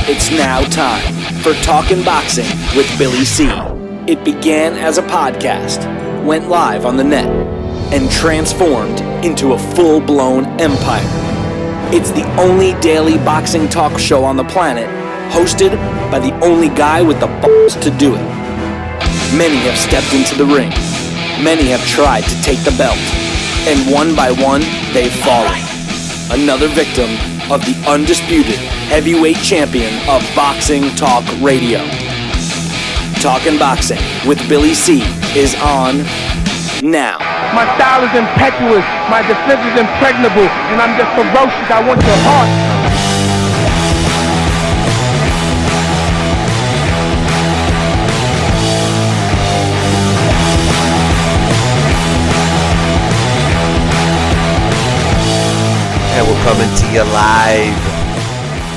It's now time for Talkin' Boxing with Billy C. It began as a podcast, went live on the net, and transformed into a full-blown empire. It's the only daily boxing talk show on the planet, hosted by the only guy with the balls to do it. Many have stepped into the ring. Many have tried to take the belt. And one by one, they've fallen. Another victim of the undisputed heavyweight champion of Boxing Talk Radio. Talkin' Boxing with Billy C is on now. My style is impetuous, my defense is impregnable, and I'm just ferocious. I want your heart. And we're coming to you live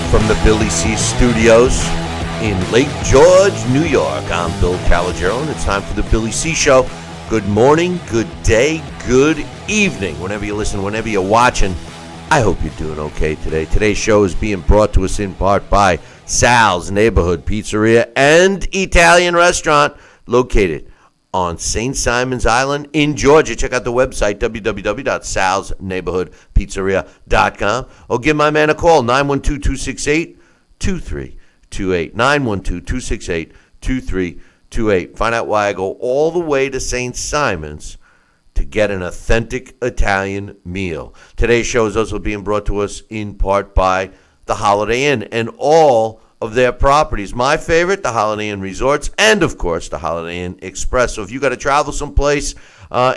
from the Billy C Studios in Lake George, New York. I'm Bill Calogero, and it's time for the Billy C Show. Good morning, good day, good evening, whenever you listen, whenever you're watching. I hope you're doing okay today. Today's show is being brought to us in part by Sal's Neighborhood Pizzeria and Italian Restaurant, located on St. Simon's Island in Georgia. Check out the website, www.salsneighborhoodpizzeria.com, or give my man a call, 912-268-2328, 912-268-2328. Find out why I go all the way to St. Simon's to get an authentic Italian meal. Today's show is also being brought to us in part by the Holiday Inn and all of their properties. My favorite, the Holiday Inn Resorts, and of course the Holiday Inn Express. So if you got to travel someplace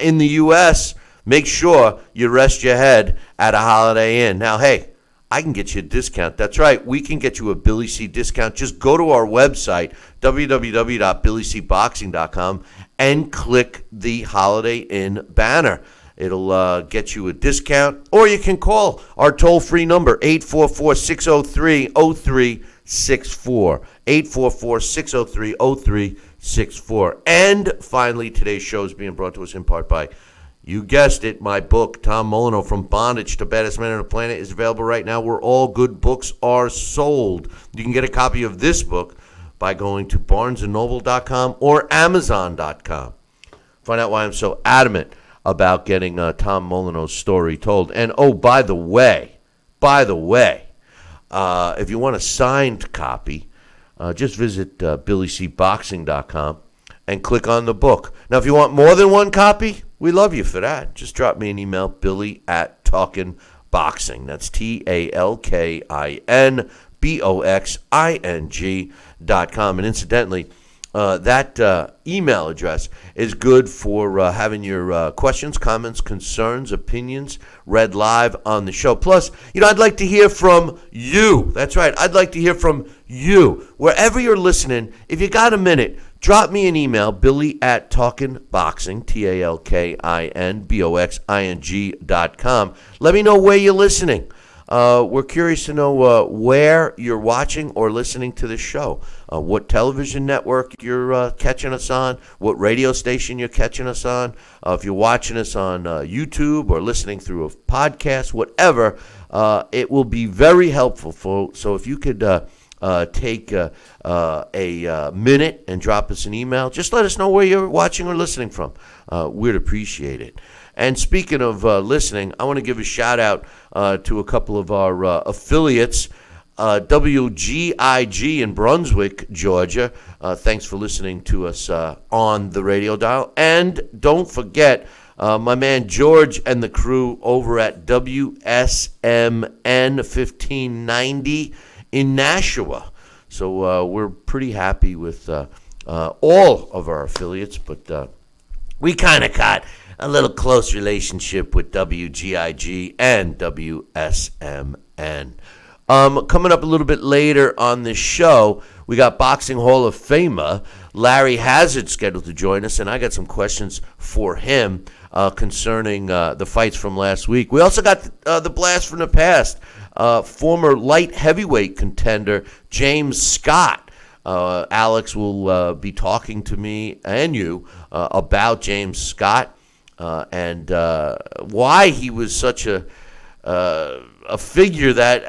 in the U.S., make sure you rest your head at a Holiday Inn. Now, hey, I can get you a discount. That's right, we can get you a Billy C discount. Just go to our website, www.billycboxing.com, and click the Holiday Inn banner. It'll get you a discount, or you can call our toll-free number, 844-603-0364. 844-603-0364. And finally, today's show is being brought to us in part by, you guessed it, my book, Tom Molyneux, From Bondage to Baddest Man on the Planet, is available right now where all good books are sold. You can get a copy of this book by going to barnesandnoble.com or amazon.com. Find out why I'm so adamant about getting Tom Molyneux's story told. And, oh, by the way, if you want a signed copy, just visit BillyCBoxing.com and click on the book. Now, if you want more than one copy, we love you for that. Just drop me an email, Billy@TalkinBoxing. That's TalkinBoxing.com. And incidentally, that email address is good for having your questions, comments, concerns, opinions read live on the show. Plus, I'd like to hear from you. That's right. I'd like to hear from you. Wherever you're listening, if you got a minute, drop me an email, Billy@TalkinBoxing, TalkinBoxing.com. Let me know where you're listening. We're curious to know where you're watching or listening to this show, what television network you're catching us on, what radio station you're catching us on, if you're watching us on YouTube or listening through a podcast, whatever. It will be very helpful. So if you could take a minute and drop us an email, just let us know where you're watching or listening from. We'd appreciate it. And speaking of listening, I want to give a shout-out to a couple of our affiliates, WGIG in Brunswick, Georgia. Thanks for listening to us on the radio dial. And don't forget, my man George and the crew over at WSMN 1590 in Nashua. So we're pretty happy with all of our affiliates, but we kind of got a little close relationship with WGIG and WSMN. Coming up a little bit later on this show, we got Boxing Hall of Famer Larry Hazard scheduled to join us, and I got some questions for him concerning the fights from last week. We also got the blast from the past. Former light heavyweight contender James Scott. Alex will be talking to me and you about James Scott and why he was such a a figure that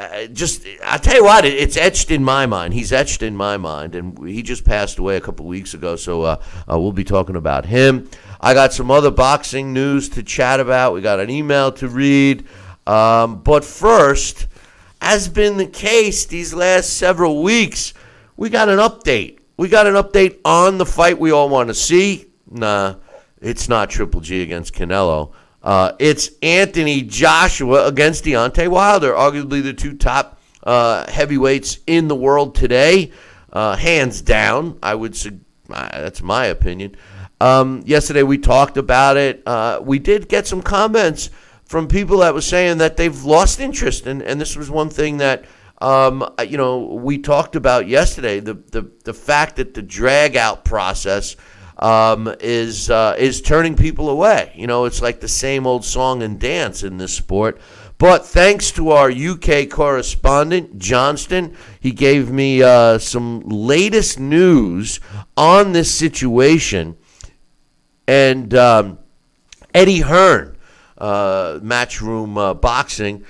I tell you what, it's etched in my mind. He's etched in my mind, and he just passed away a couple weeks ago, so we'll be talking about him. I got some other boxing news to chat about. We got an email to read. But first, as been the case these last several weeks, we got an update. We got an update on the fight we all want to see. Nah, it's not Triple G against Canelo. It's Anthony Joshua against Deontay Wilder, arguably the two top heavyweights in the world today, hands down. I would say that's my opinion. Yesterday we talked about it. We did get some comments from people that was saying that they've lost interest, and this was one thing that we talked about yesterday. The fact that the drag out process is turning people away. It's like the same old song and dance in this sport. But thanks to our UK correspondent, Johnston, he gave me some latest news on this situation. And Eddie Hearn, Matchroom Boxing,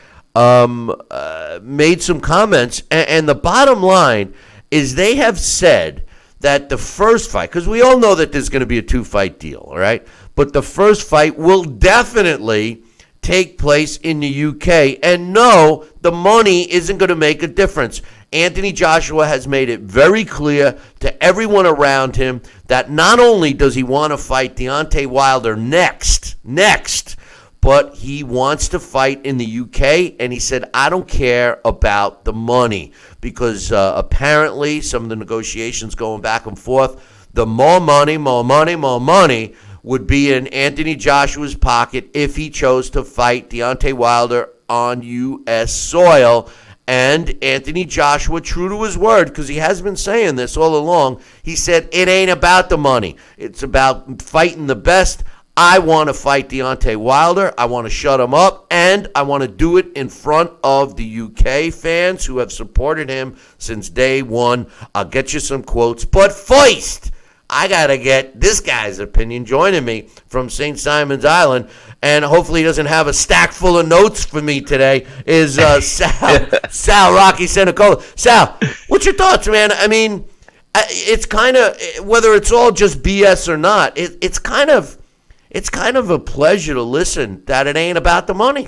made some comments. And the bottom line is they have said that the first fight, because we all know that there's going to be a 2-fight deal, all right? But the first fight will definitely take place in the UK. And no, the money isn't going to make a difference. Anthony Joshua has made it very clear to everyone around him that not only does he want to fight Deontay Wilder next, but he wants to fight in the UK, and he said, I don't care about the money, because apparently some of the negotiations going back and forth, the more money would be in Anthony Joshua's pocket if he chose to fight Deontay Wilder on U.S. soil. And Anthony Joshua, true to his word, because he has been saying this all along, he said, it ain't about the money. It's about fighting the best. I want to fight Deontay Wilder. I want to shut him up, and I want to do it in front of the UK fans who have supported him since day one. I'll get you some quotes. But first, I got to get this guy's opinion joining me from St. Simon's Island, and hopefully he doesn't have a stack full of notes for me today, is Sal Rocky Senecola. Sal, what's your thoughts, man? I mean, it's kind of, whether it's all just BS or not, it's kind of a pleasure to listen that it ain't about the money.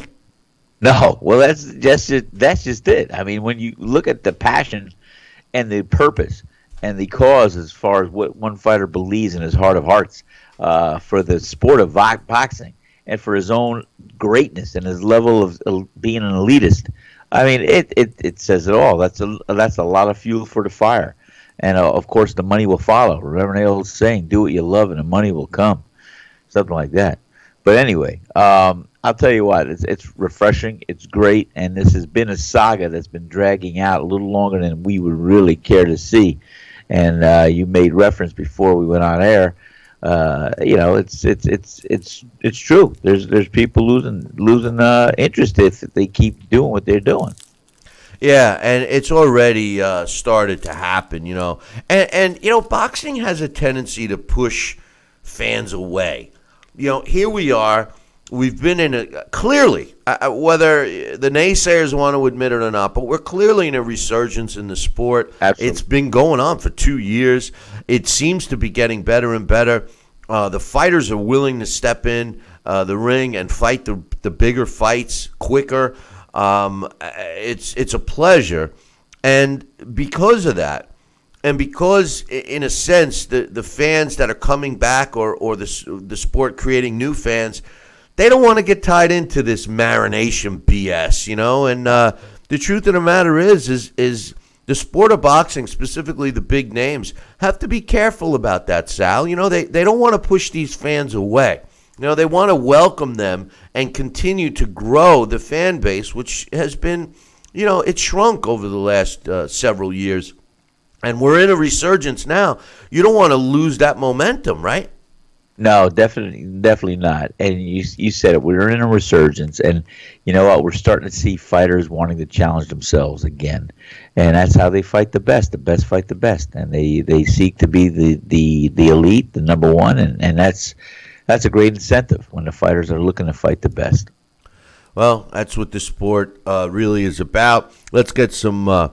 No, well, that's just it. I mean, when you look at the passion and the purpose and the cause, as far as what one fighter believes in his heart of hearts for the sport of boxing and for his own greatness and his level of being an elitist, I mean, it says it all. That's a lot of fuel for the fire, and of course the money will follow. Remember the old saying, "Do what you love, and the money will come." Something like that. But anyway, I'll tell you what, it's refreshing, it's great, and this has been a saga that's been dragging out a little longer than we would really care to see. And you made reference before we went on air. It's true. There's people losing interest if they keep doing what they're doing. Yeah, and it's already started to happen, And boxing has a tendency to push fans away. Here we are. We've been in a clearly, whether the naysayers want to admit it or not, but we're clearly in a resurgence in the sport. Absolutely. It's been going on for 2 years. It seems to be getting better and better. The fighters are willing to step in the ring and fight the bigger fights quicker. It's a pleasure, and because of that, and because, in a sense, the fans that are coming back or the sport creating new fans, they don't want to get tied into this marination BS, And the truth of the matter is the sport of boxing, specifically the big names, have to be careful about that, Sal. They don't want to push these fans away. They want to welcome them and continue to grow the fan base, which has been, it's shrunk over the last several years. And we're in a resurgence now. You don't want to lose that momentum, right? No, definitely not. And you said it. We're in a resurgence, and you know what? We're starting to see fighters wanting to challenge themselves again, and that's how they fight the best. The best fight the best, and they seek to be the elite, the number one, and that's a great incentive when the fighters are looking to fight the best. Well, that's what the sport really is about. Let's get some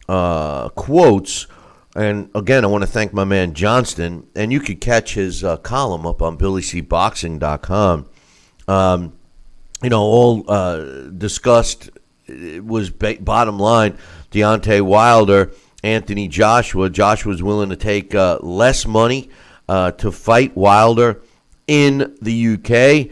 quotes. And again, I want to thank my man Johnston. And you could catch his column up on BillyCBoxing.com. All discussed was bottom line. Deontay Wilder, Anthony Joshua. Joshua's willing to take less money to fight Wilder in the UK.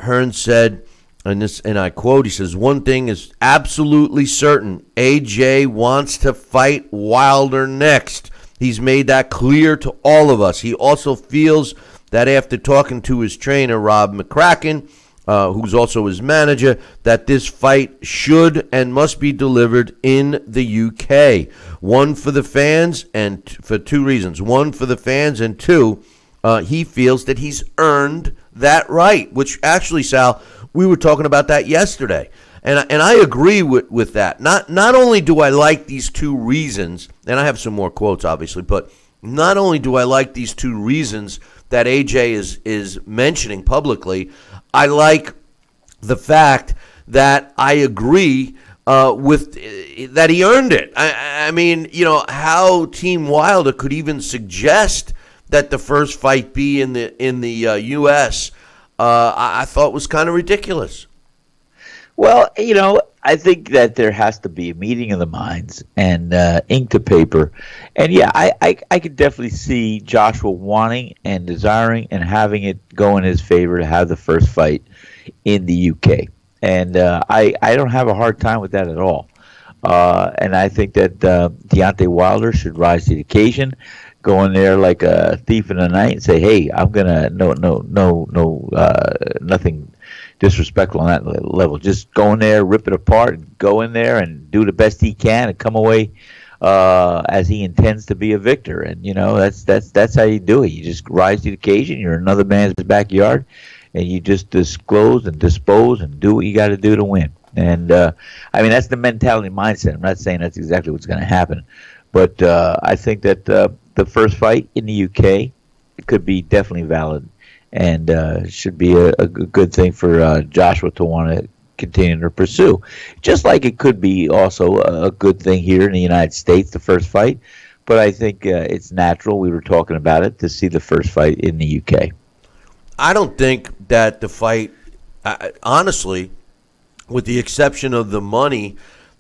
Hearn said, and I quote, he says, "One thing is absolutely certain. AJ wants to fight Wilder next. He's made that clear to all of us. He also feels that after talking to his trainer, Rob McCracken, who's also his manager, that this fight should and must be delivered in the UK. One, for the fans, and for two reasons. One, for the fans, and two, he feels that he's earned that right," which actually, Sal, we were talking about that yesterday. And I agree with that. Not only do I like these two reasons, and I have some more quotes, obviously, but not only do I like these two reasons that AJ is mentioning publicly, I like the fact that I agree with that he earned it. I mean, how Team Wilder could even suggest that the first fight be in the U.S., I thought was kind of ridiculous. Well, I think that there has to be a meeting of the minds and ink to paper. And, yeah, I could definitely see Joshua wanting and desiring and having it go in his favor to have the first fight in the UK. And I don't have a hard time with that at all. And I think that Deontay Wilder should rise to the occasion, go in there like a thief in the night and say, "Hey, I'm gonna nothing disrespectful on that level. Just go in there, rip it apart, go in there and do the best he can, and come away as he intends to be a victor." And that's how you do it. You just rise to the occasion. You're in another man's backyard, and you just disclose and dispose and do what you got to do to win. And that's the mentality mindset. I'm not saying that's exactly what's going to happen, but I think that the first fight in the UK could be definitely valid, and should be a good thing for Joshua to want to continue to pursue. Just like it could be also a good thing here in the United States, the first fight. But I think it's natural, we were talking about it, to see the first fight in the UK. I don't think that the fight, honestly, with the exception of the money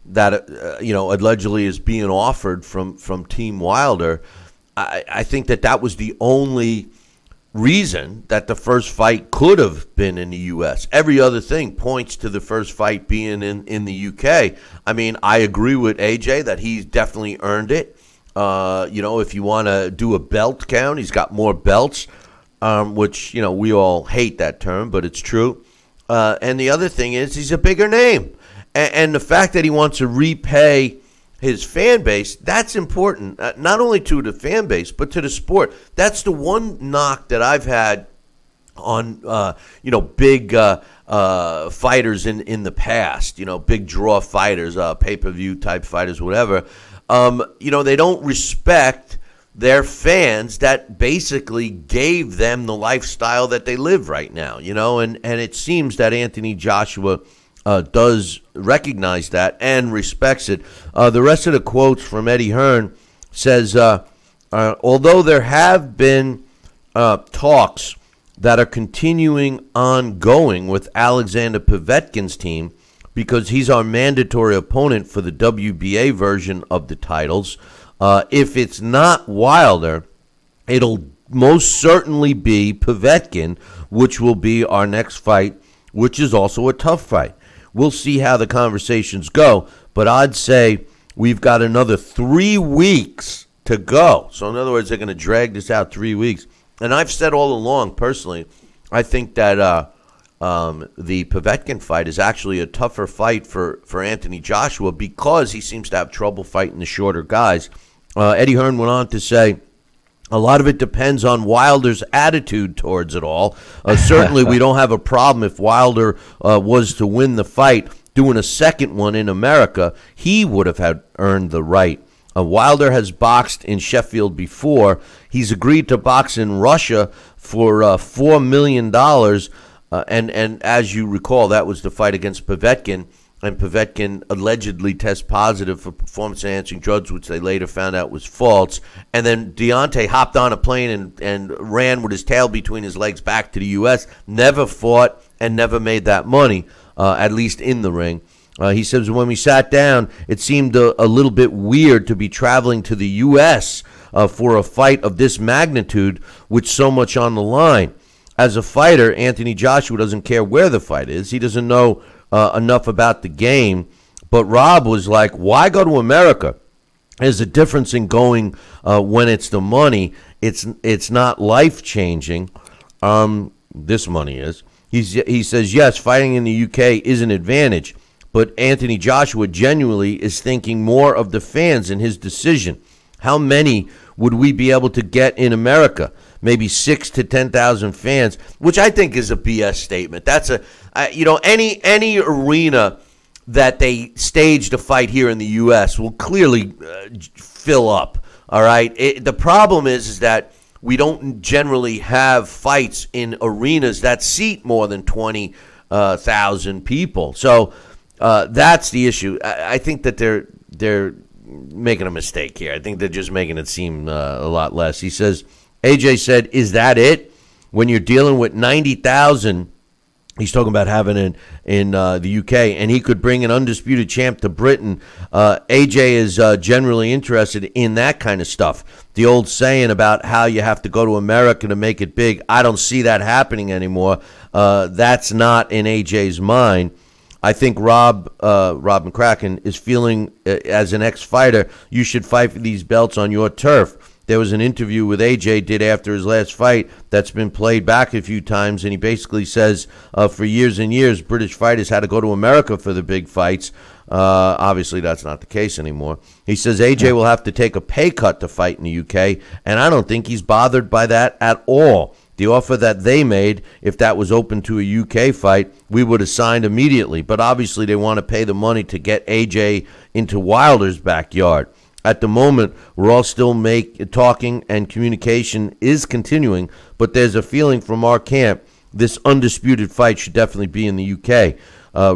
that allegedly is being offered from Team Wilder, I think that was the only reason that the first fight could have been in the U.S. Every other thing points to the first fight being in the U.K. I mean, I agree with AJ that he's definitely earned it. If you want to do a belt count, he's got more belts, which, we all hate that term, but it's true. And the other thing is he's a bigger name. And the fact that he wants to repay his fan base, that's important, not only to the fan base, but to the sport. That's the one knock that I've had on, big fighters in the past, big draw fighters, pay-per-view type fighters, whatever. They don't respect their fans that basically gave them the lifestyle that they live right now, and it seems that Anthony Joshua does recognize that and respects it. The rest of the quotes from Eddie Hearn says, although there have been talks that are continuing ongoing with Alexander Povetkin's team, because he's our mandatory opponent for the WBA version of the titles, if it's not Wilder, it'll most certainly be Povetkin, which will be our next fight, which is also a tough fight. We'll see how the conversations go, but I'd say we've got another 3 weeks to go. So in other words, they're going to drag this out 3 weeks. And I've said all along, personally, I think that the Povetkin fight is actually a tougher fight for Anthony Joshua because he seems to have trouble fighting the shorter guys. Eddie Hearn went on to say, a lot of it depends on Wilder's attitude towards it all. Certainly, we don't have a problem if Wilder was to win the fight. Doing a second one in America, he would have had earned the right. Wilder has boxed in Sheffield before. He's agreed to box in Russia for $4 million. And as you recall, that was the fight against Povetkin, and Povetkin allegedly test positive for performance-enhancing drugs, which they later found out was false. And then Deontay hopped on a plane and ran with his tail between his legs back to the U.S., never fought and never made that money, at least in the ring. He says, when we sat down, it seemed a little bit weird to be traveling to the U.S. For a fight of this magnitude with so much on the line. As a fighter, Anthony Joshua doesn't care where the fight is. He doesn't know enough about the game. But Rob was like, why go to America? There's a difference in going when it's the money. It's not life-changing. This money is. He says, yes, fighting in the UK is an advantage. But Anthony Joshua genuinely is thinking more of the fans in his decision. How many would we be able to get in America? Maybe 6,000 to 10,000 fans, which I think is a BS statement. That's any arena that they staged a fight here in the U.S. will clearly fill up. All right. The problem is that we don't generally have fights in arenas that seat more than 20,000 people. So that's the issue. I think that they're making a mistake here. I think they're just making it seem a lot less. He says, AJ said, is that it? When you're dealing with 90,000, he's talking about having it in the UK, and he could bring an undisputed champ to Britain. AJ is generally interested in that kind of stuff. The old saying about how you have to go to America to make it big, I don't see that happening anymore. That's not in AJ's mind. I think Rob McCracken is feeling, as an ex-fighter, you should fight for these belts on your turf. There was an interview with AJ did after his last fight that's been played back a few times, and he basically says for years and years, British fighters had to go to America for the big fights. Obviously, that's not the case anymore. He says AJ will have to take a pay cut to fight in the UK, and I don't think he's bothered by that at all. The offer that they made, if that was open to a UK fight, we would have signed immediately. But obviously they want to pay the money to get AJ into Wilder's backyard. At the moment, we're all still talking, and communication is continuing, but there's a feeling from our camp this undisputed fight should definitely be in the UK.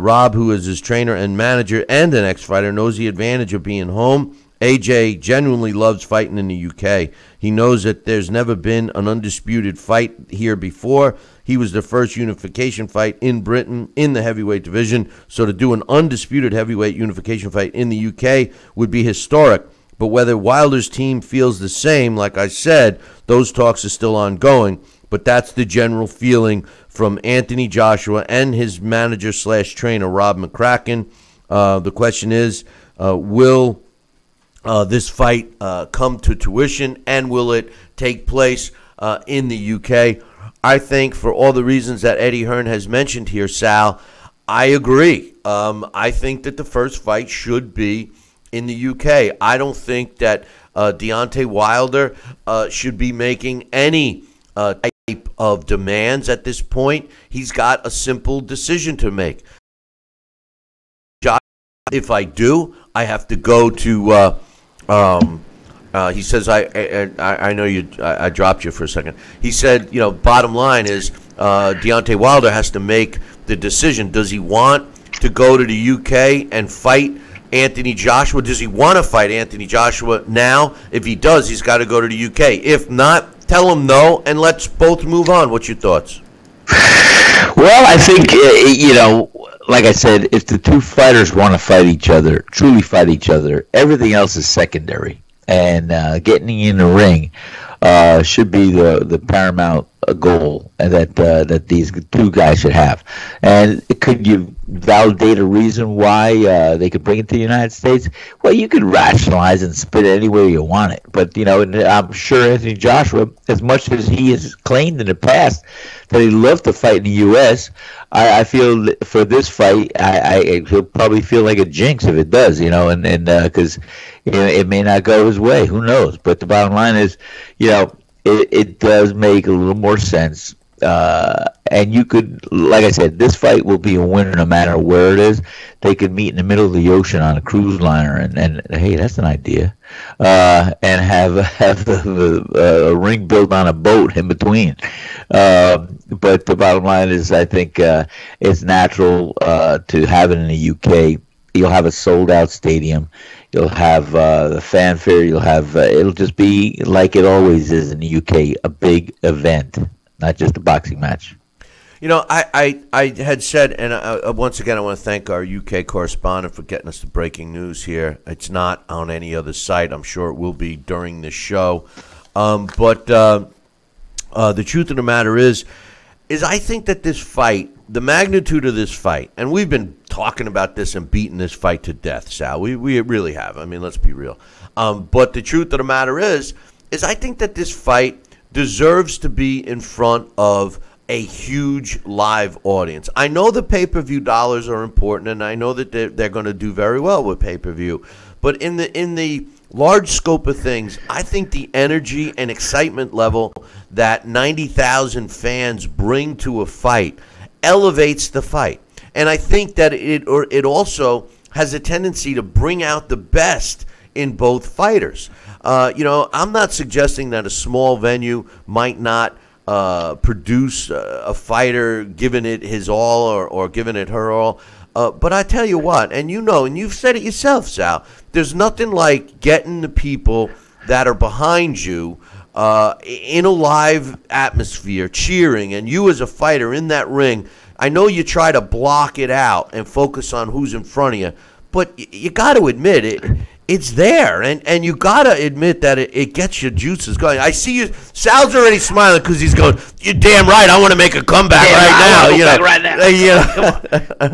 Rob, who is his trainer and manager and an ex-fighter, knows the advantage of being home. AJ genuinely loves fighting in the UK. He knows that there's never been an undisputed fight here before. He was the first unification fight in Britain in the heavyweight division, so to do an undisputed heavyweight unification fight in the UK would be historic. But whether Wilder's team feels the same, like I said, those talks are still ongoing. But that's the general feeling from Anthony Joshua and his manager/trainer, Rob McCracken. The question is, will this fight come to tuition, and will it take place in the UK? I think for all the reasons that Eddie Hearn has mentioned here, Sal, I agree. I think that the first fight should be in the UK. I don't think that Deontay Wilder should be making any type of demands at this point. He's got a simple decision to make. If I do, I have to go to he says, I know I dropped you for a second. He said, bottom line is Deontay Wilder has to make the decision. Does he want to go to the UK and fight Anthony Joshua? Does he want to fight Anthony Joshua now? If he does, he's got to go to the UK. If not, tell him no, and let's both move on. What's your thoughts? Well, I think, like I said, if the two fighters want to fight each other, truly fight each other, everything else is secondary. And getting in the ring should be the paramount goal that these two guys should have. And could you validate a reason why they could bring it to the United States? Well, you could rationalize and spit it any way you want it. But, I'm sure Anthony Joshua, as much as he has claimed in the past that he'd love to fight in the U.S., I feel for this fight, he'll probably feel like a jinx if it does, and because it may not go his way. Who knows? But the bottom line is, it does make a little more sense And you could, like I said, this fight will be a winner no matter where it is. They could meet in the middle of the ocean on a cruise liner, and hey, that's an idea. And have a ring built on a boat in between. But the bottom line is, I think it's natural to have it in the UK. You'll have a sold-out stadium. You'll have the fanfare. You'll have it'll just be like it always is in the UK, a big event, not just a boxing match. You know, I had said, and once again, I want to thank our UK correspondent for getting us the breaking news here. It's not on any other site. I'm sure it will be during the show. But the truth of the matter is I think that this fight, the magnitude of this fight, and we've been talking about this and beating this fight to death, Sal. We really have. I mean, let's be real. But the truth of the matter is I think that this fight deserves to be in front of a huge live audience. I know the pay-per-view dollars are important, and I know that they're going to do very well with pay-per-view. But in the large scope of things, I think the energy and excitement level that 90,000 fans bring to a fight elevates the fight. And I think that it also has a tendency to bring out the best in both fighters. I'm not suggesting that a small venue might not produce a fighter giving it his all or giving it her all. But I tell you what, and you've said it yourself, Sal, there's nothing like getting the people that are behind you in a live atmosphere, cheering, and you as a fighter in that ring. I know you try to block it out and focus on who's in front of you, but you got to admit it. It's there, and you got to admit that it gets your juices going. I see you. Sal's already smiling because he's going, you're damn right, I want to make a comeback right now.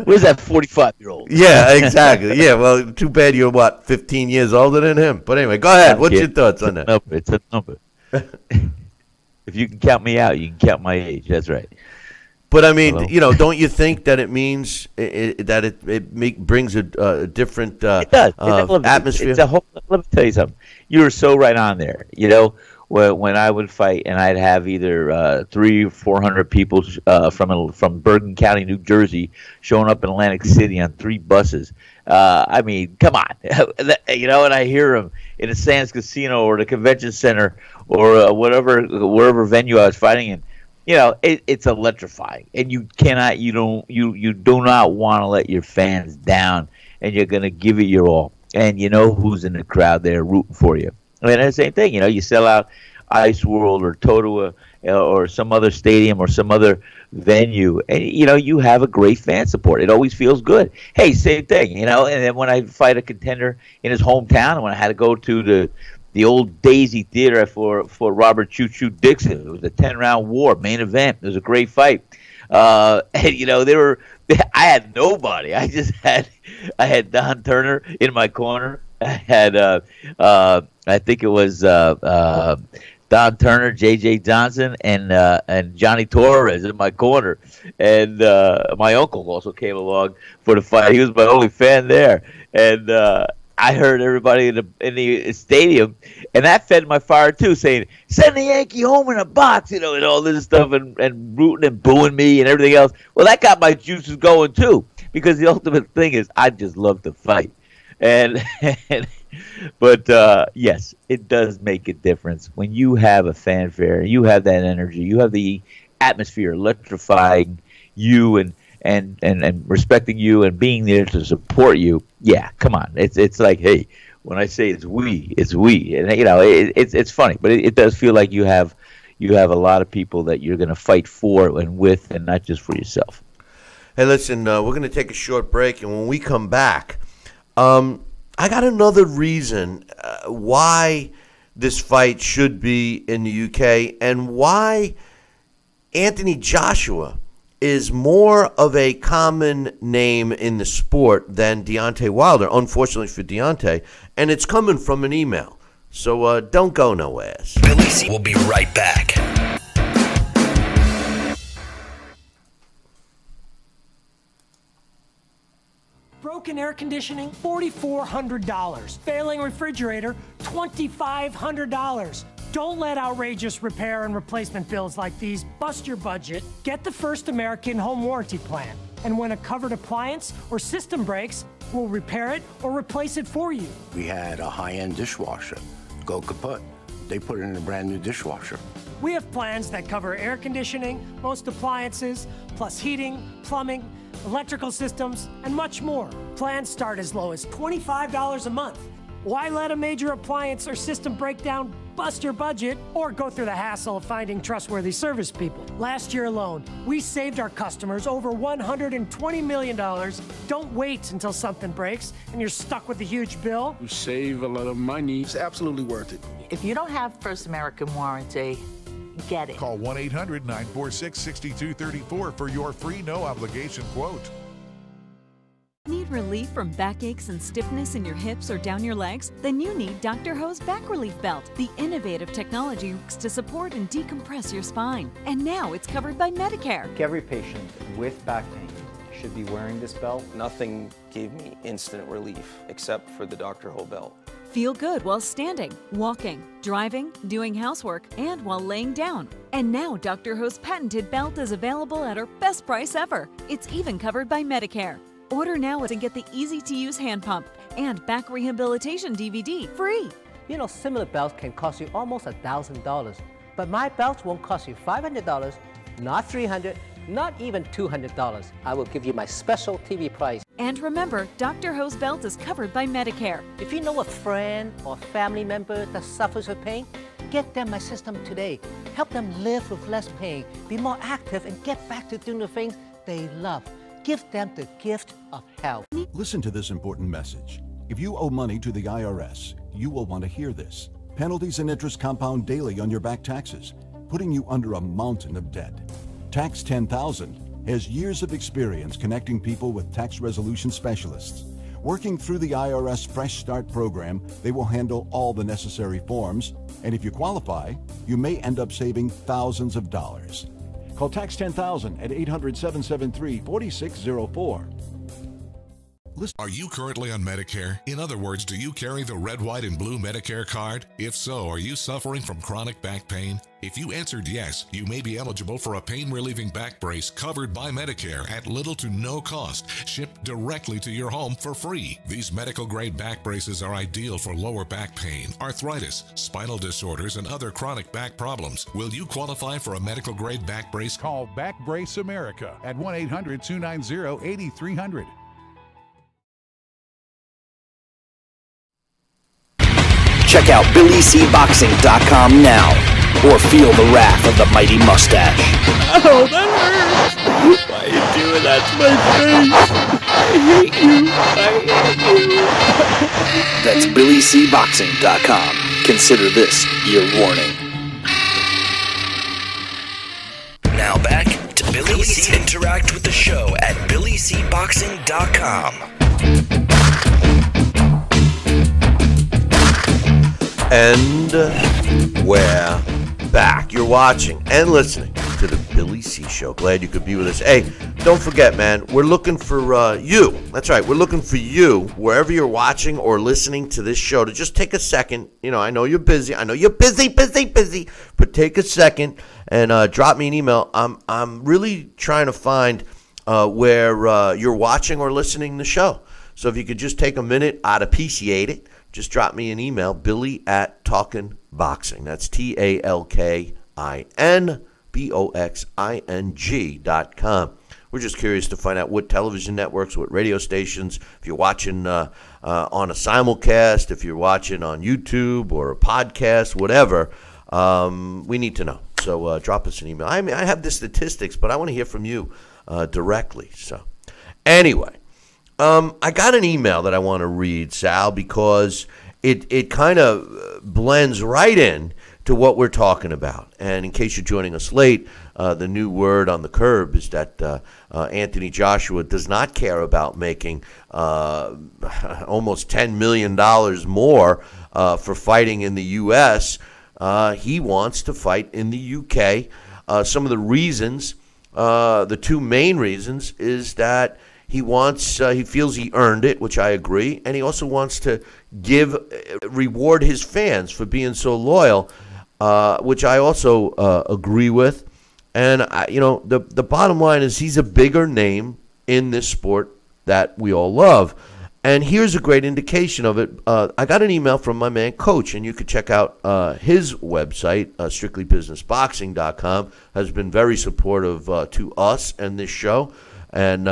Where's that 45-year-old? Yeah, exactly. Yeah, well, too bad you're, 15 years older than him? But anyway, go ahead. What's your thoughts on that? It's a number. If you can count me out, you can count my age. That's right. But I mean, don't you think that it means that it brings a different it does. atmosphere? It's a whole. Let me tell you something. You were so right on there. When I would fight, and I'd have either 300 or 400 people from Bergen County, New Jersey, showing up in Atlantic City on 3 buses. I mean, come on, and I hear them in the Sands Casino or the Convention Center or wherever venue I was fighting in. It's electrifying, and you do not want to let your fans down, and you're going to give it your all. And who's in the crowd there rooting for you. I mean, the same thing. You sell out Ice World or Totowa or some other stadium or some other venue, and you have a great fan support. It always feels good. Hey, same thing. And then when I fight a contender in his hometown, when I had to go to the old Daisy Theater for Robert Choo Choo Dixon. It was a 10-round war, main event. It was a great fight. And I had nobody. I had Don Turner in my corner. I had I think it was Don Turner, J.J. Johnson, and Johnny Torres in my corner. And my uncle also came along for the fight. He was my only fan there. And I heard everybody in the stadium, and that fed my fire too, saying, "Send the Yankee home in a box," and all this stuff, and rooting and booing me and everything else. Well, that got my juices going too, because the ultimate thing is I just love to fight, but yes, it does make a difference when you have a fanfare, you have that energy, you have the atmosphere electrifying you and respecting you and being there to support you. Yeah, come on. It's like, hey, when I say it's we, and it's funny, but it does feel like you have a lot of people that you're going to fight for and with, and not just for yourself. Hey, listen, we're going to take a short break, and when we come back, I got another reason why this fight should be in the UK and why Anthony Joshua is more of a common name in the sport than Deontay Wilder, unfortunately for Deontay, and it's coming from an email. So don't go nowhere. Billy C will be right back. Broken air conditioning, $4,400. Failing refrigerator, $2,500. Don't let outrageous repair and replacement bills like these bust your budget. Get the First American Home Warranty Plan. And when a covered appliance or system breaks, we'll repair it or replace it for you. We had a high-end dishwasher go kaput. They put it in a brand new dishwasher. We have plans that cover air conditioning, most appliances, plus heating, plumbing, electrical systems, and much more. Plans start as low as $25 a month. Why let a major appliance or system breakdown bust your budget or go through the hassle of finding trustworthy service people? Last year alone, we saved our customers over $120 million. Don't wait until something breaks and you're stuck with a huge bill. You save a lot of money. It's absolutely worth it. If you don't have First American Warranty, get it. Call 1-800-946-6234 for your free no-obligation quote. Need relief from backaches and stiffness in your hips or down your legs? Then you need Dr. Ho's Back Relief Belt. The innovative technology works to support and decompress your spine. And now it's covered by Medicare. Every patient with back pain should be wearing this belt. Nothing gave me instant relief except for the Dr. Ho belt. Feel good while standing, walking, driving, doing housework, and while laying down. And now Dr. Ho's patented belt is available at our best price ever. It's even covered by Medicare. Order now and get the easy-to-use hand pump and back rehabilitation DVD free. You know, similar belts can cost you almost $1,000, but my belt won't cost you $500, not $300, not even $200. I will give you my special TV price. And remember, Dr. Ho's belt is covered by Medicare. If you know a friend or family member that suffers with pain, get them my system today. Help them live with less pain, be more active, and get back to doing the things they love. Give them the gift of health. Listen to this important message. If you owe money to the IRS, you will want to hear this. Penalties and interest compound daily on your back taxes, putting you under a mountain of debt. Tax 10,000 has years of experience connecting people with tax resolution specialists. Working through the IRS Fresh Start program, they will handle all the necessary forms, and if you qualify, you may end up saving thousands of dollars. Call Tax 10,000 at 800-773-4604. Are you currently on Medicare? In other words, do you carry the red, white, and blue Medicare card? If so, are you suffering from chronic back pain? If you answered yes, you may be eligible for a pain-relieving back brace covered by Medicare at little to no cost, shipped directly to your home for free. These medical-grade back braces are ideal for lower back pain, arthritis, spinal disorders, and other chronic back problems. Will you qualify for a medical-grade back brace? Call Back Brace America at 1-800-290-8300. Check out BillyCBoxing.com now, or feel the wrath of the mighty mustache. Oh, that hurts! Why are you doing that to my face? I hate you! That's BillyCBoxing.com. Consider this your warning. Now back to Billy C. Interact with the show at BillyCBoxing.com. And we're back. You're watching and listening to the Billy C. Show. Glad you could be with us. Hey, don't forget, man, we're looking for you. That's right. We're looking for you, wherever you're watching or listening to this show, to just take a second. You know, I know you're busy. I know you're busy. But take a second and drop me an email. I'm really trying to find where you're watching or listening to the show. So if you could just take a minute, I'd appreciate it. Just drop me an email, Billy@TalkinBoxing. That's TalkinBoxing.com. We're just curious to find out what television networks, what radio stations, if you're watching on a simulcast, if you're watching on YouTube or a podcast, whatever, we need to know. So drop us an email. I mean, I have the statistics, but I want to hear from you directly. So anyway. I got an email that I want to read, Sal, because it kind of blends right in to what we're talking about. And in case you're joining us late, the new word on the curb is that Anthony Joshua does not care about making almost $10 million more for fighting in the U.S. He wants to fight in the U.K. Some of the reasons, the two main reasons, is that he feels he earned it, which I agree, and he also wants to reward his fans for being so loyal. which I also agree with. And, the bottom line is he's a bigger name in this sport that we all love. And here's a great indication of it. I got an email from my man, Coach, and you could check out his website, strictlybusinessboxing.com, has been very supportive to us and this show. And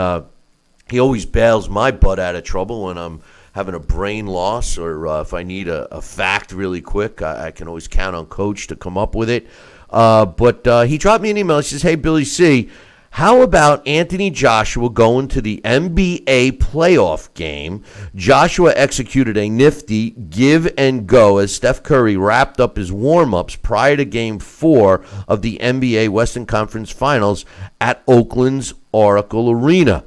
he always bails my butt out of trouble when I'm having a brain loss or if I need a fact really quick. I can always count on Coach to come up with it. But he dropped me an email. He says, hey, Billy C., how about Anthony Joshua going to the NBA playoff game? Joshua executed a nifty give and go as Steph Curry wrapped up his warm-ups prior to Game 4 of the NBA Western Conference Finals at Oakland's Oracle Arena.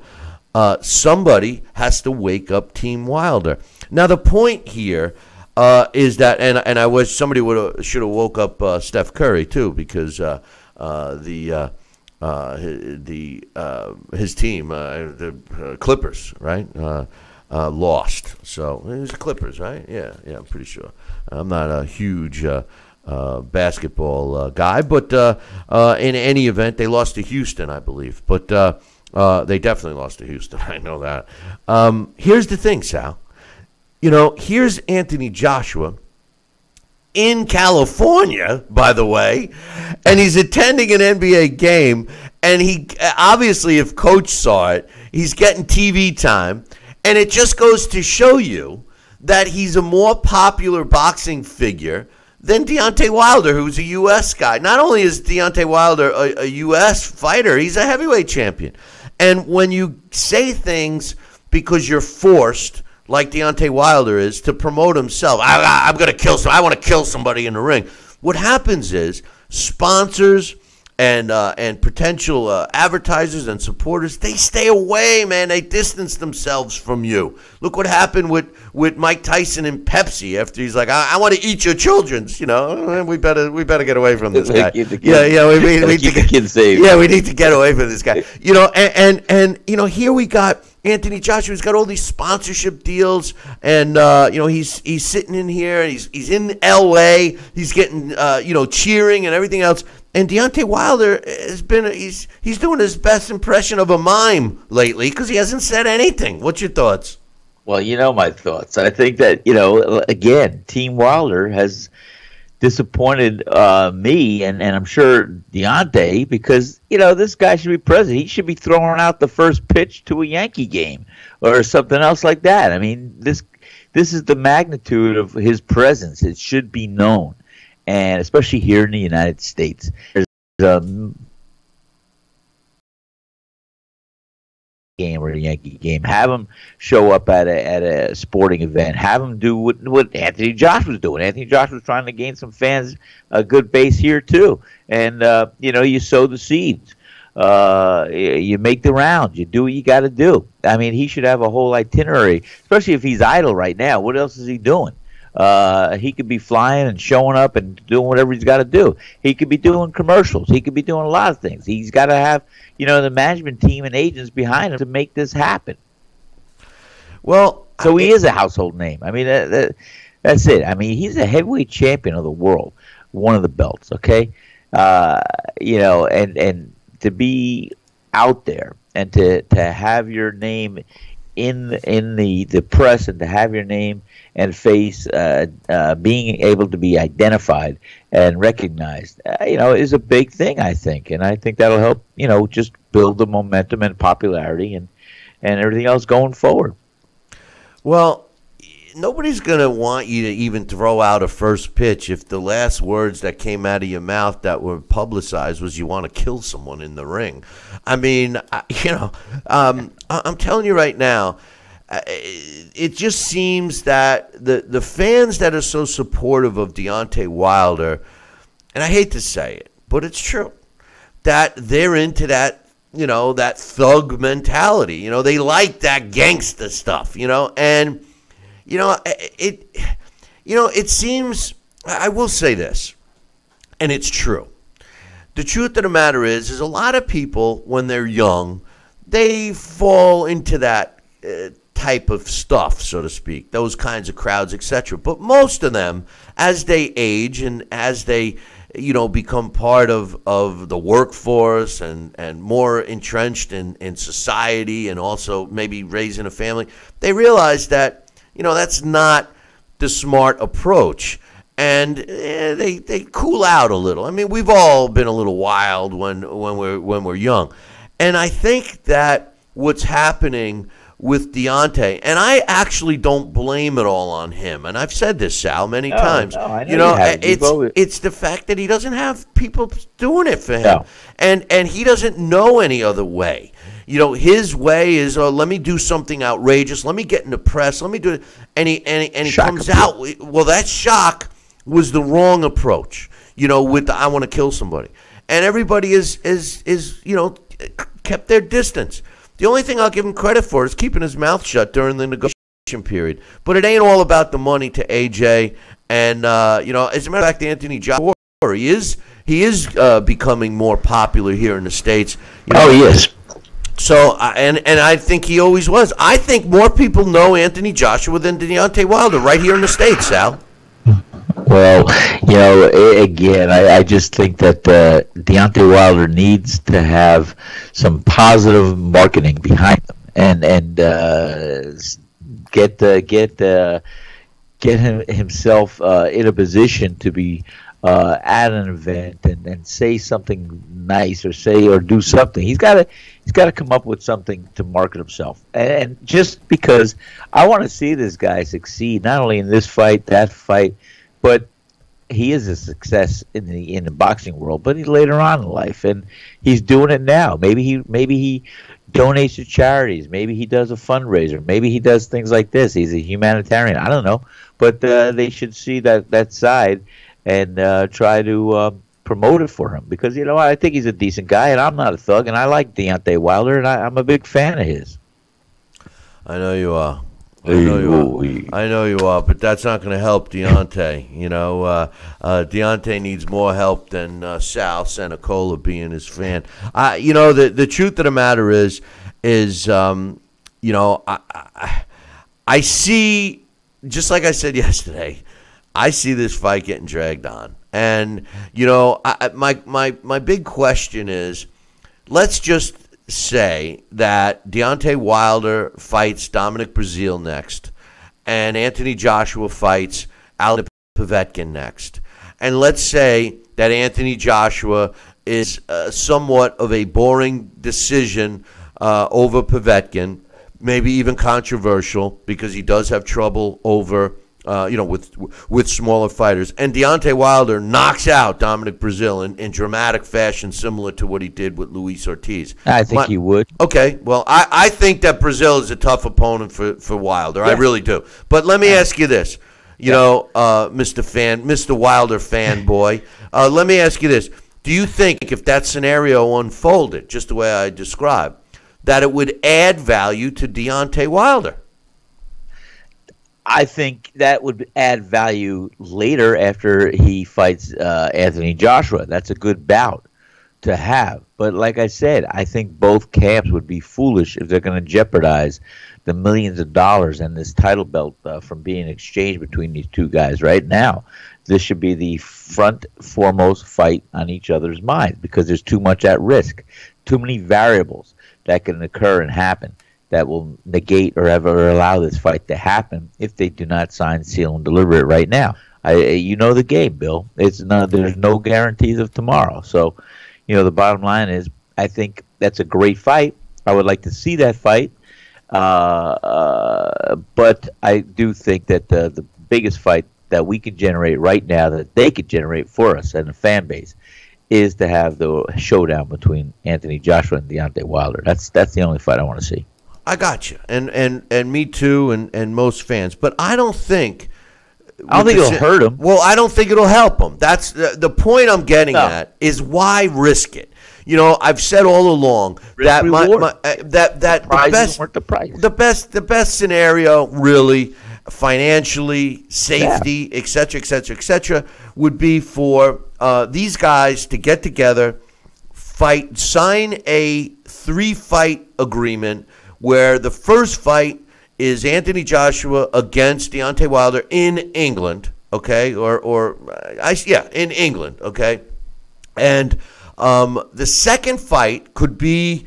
Somebody has to wake up Team Wilder. Now, the point here is that, and I wish somebody should have woke up Steph Curry, too, because his team, the Clippers, right, lost. So it was the Clippers, right? Yeah, I'm pretty sure. I'm not a huge basketball guy, but in any event, they lost to Houston, I believe. But they definitely lost to Houston. I know that. Here's the thing, Sal. Here's Anthony Joshua in California, by the way, and he's attending an NBA game, and he obviously, if Coach saw it, he's getting TV time, and it just goes to show you that he's a more popular boxing figure than Deontay Wilder, who's a U.S. guy. Not only is Deontay Wilder a U.S. fighter, he's a heavyweight champion. And when you say things because you're forced, like Deontay Wilder is, to promote himself. I'm going to kill somebody. I want to kill somebody in the ring. What happens is sponsors and potential advertisers and supporters, they stay away, man. They distance themselves from you. Look what happened with Mike Tyson and Pepsi after he's like, I want to eat your children's. We better get away from this guy. We need to get kids safe. Yeah, we need to get away from this guy. And here we got Anthony Joshua's got all these sponsorship deals, and he's sitting in here, and he's in L.A. He's getting cheering and everything else. And Deontay Wilder has been he's doing his best impression of a mime lately because he hasn't said anything. What's your thoughts? Well, my thoughts. I think that again, Team Wilder has disappointed me and I'm sure Deontay because this guy should be president. He should be throwing out the first pitch to a Yankee game or something else like that. I mean, this is the magnitude of his presence. It should be known, and especially here in the United States. There's a game or a Yankee game. Have him show up at a sporting event. Have him do what Anthony Joshua was doing. Anthony Joshua was trying to gain some fans, a good base here too. And you sow the seeds. You make the rounds. You do what you got to do. I mean, he should have a whole itinerary, especially if he's idle right now. What else is he doing? He could be flying and showing up and doing whatever he's got to do. He could be doing commercials. He could be doing a lot of things. He's got to have, the management team and agents behind him to make this happen. Well, so he is a household name. I mean, that's it. I mean, he's a heavyweight champion of the world, one of the belts. Okay, and to be out there and to have your name in the press and to have your name and face being able to be identified and recognized, is a big thing, I think. And I think that'll help, just build the momentum and popularity and everything else going forward. Well, nobody's going to want you to even throw out a first pitch if the last words that came out of your mouth that were publicized was you want to kill someone in the ring. I mean, I'm telling you right now, it just seems that the fans that are so supportive of Deontay Wilder, and I hate to say it, but it's true, that they're into that, that thug mentality. They like that gangster stuff, and it seems, I will say this, and it's true. The truth of the matter is a lot of people, when they're young, they fall into that type of stuff, so to speak, those kinds of crowds, etc. But most of them, as they age and as they, become part of the workforce and more entrenched in society and also maybe raising a family, they realize that, that's not the smart approach. And they cool out a little. I mean, we've all been a little wild when we're young. And I think that what's happening with Deontay, and I actually don't blame it all on him. And I've said this, Sal, many times. No, I know it's the fact that he doesn't have people doing it for him, No. and he doesn't know any other way. His way is, let me do something outrageous. Let me get in the press. Let me do it. And he comes out. Well, that shock was the wrong approach. With the I want to kill somebody, and everybody is kept their distance. The only thing I'll give him credit for is keeping his mouth shut during the negotiation period. But it ain't all about the money to AJ. And as a matter of fact, Anthony Joshua, he is becoming more popular here in the States. He is. So and I think he always was. I think more people know Anthony Joshua than Deontay Wilder right here in the States, Sal. Well, again, I just think that Deontay Wilder needs to have some positive marketing behind him, and get himself in a position to be at an event and say something nice or do something. He's got to come up with something to market himself. And just because I want to see this guy succeed, not only in this fight, that fight, but he is a success in the boxing world, but later on in life, and he's doing it now. Maybe he donates to charities. Maybe he does a fundraiser. Maybe he does things like this. He's a humanitarian. I don't know, but they should see that side and try to promote it for him, because I think he's a decent guy, and I'm not a thug, and I like Deontay Wilder, and I'm a big fan of his. I know you are. I know you are, but that's not going to help Deontay. Deontay needs more help than Sal Senecola being his fan. The truth of the matter is I see, just like I said yesterday, I see this fight getting dragged on. And, my big question is, let's just say that Deontay Wilder fights Dominic Breazeale next, and Anthony Joshua fights Alex Povetkin next. And let's say that Anthony Joshua is somewhat of a boring decision over Povetkin, maybe even controversial, because he does have trouble over with smaller fighters. And Deontay Wilder knocks out Dominic Breazeale in dramatic fashion, similar to what he did with Luis Ortiz. I think he would. Okay, well, I think that Breazeale is a tough opponent for Wilder. Yeah. I really do. But let me ask you this, Mr. Wilder fanboy. Let me ask you this. Do you think if that scenario unfolded, just the way I described, that it would add value to Deontay Wilder? I think that would add value later after he fights Anthony Joshua. That's a good bout to have. But like I said, I think both camps would be foolish if they're going to jeopardize the millions of dollars and this title belt from being exchanged between these two guys right now. This should be the foremost fight on each other's minds, because there's too much at risk, too many variables that can occur and happen that will negate or ever allow this fight to happen if they do not sign, seal, and deliver it right now. You know the game, Bill. There's no guarantees of tomorrow. So, the bottom line is, I think that's a great fight. I would like to see that fight. But I do think that the biggest fight that we can generate right now, that they could generate for us and the fan base, is to have the showdown between Anthony Joshua and Deontay Wilder. That's the only fight I want to see. I got you, and me too, and most fans. But I don't think it'll hurt him. Well, I don't think it'll help him. That's the point I'm getting at. Is why risk it? I've said all along that the best scenario, really, financially, safety, etc., etc., etc., would be for these guys to get together, sign a 3-fight agreement, where the first fight is Anthony Joshua against Deontay Wilder in England, okay, in England, okay, and the second fight could be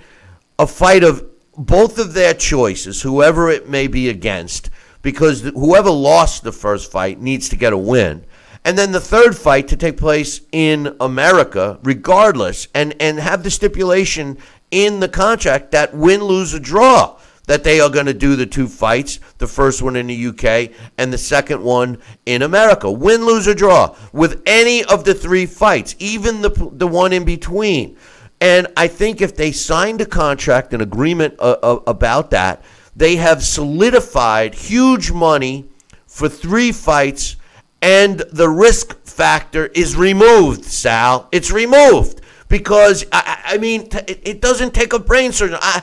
a fight of both of their choices, whoever it may be against, because whoever lost the first fight needs to get a win. And then the third fight to take place in America, regardless, and have the stipulation in the contract that win, lose, or draw, that they are going to do the two fights, the first one in the UK and the second one in America. Win, lose, or draw with any of the three fights, even the one in between. And I think if they signed a contract, an agreement about that, they have solidified huge money for three fights, and the risk factor is removed, Sal. It's removed because, I mean, it doesn't take a brain surgeon. I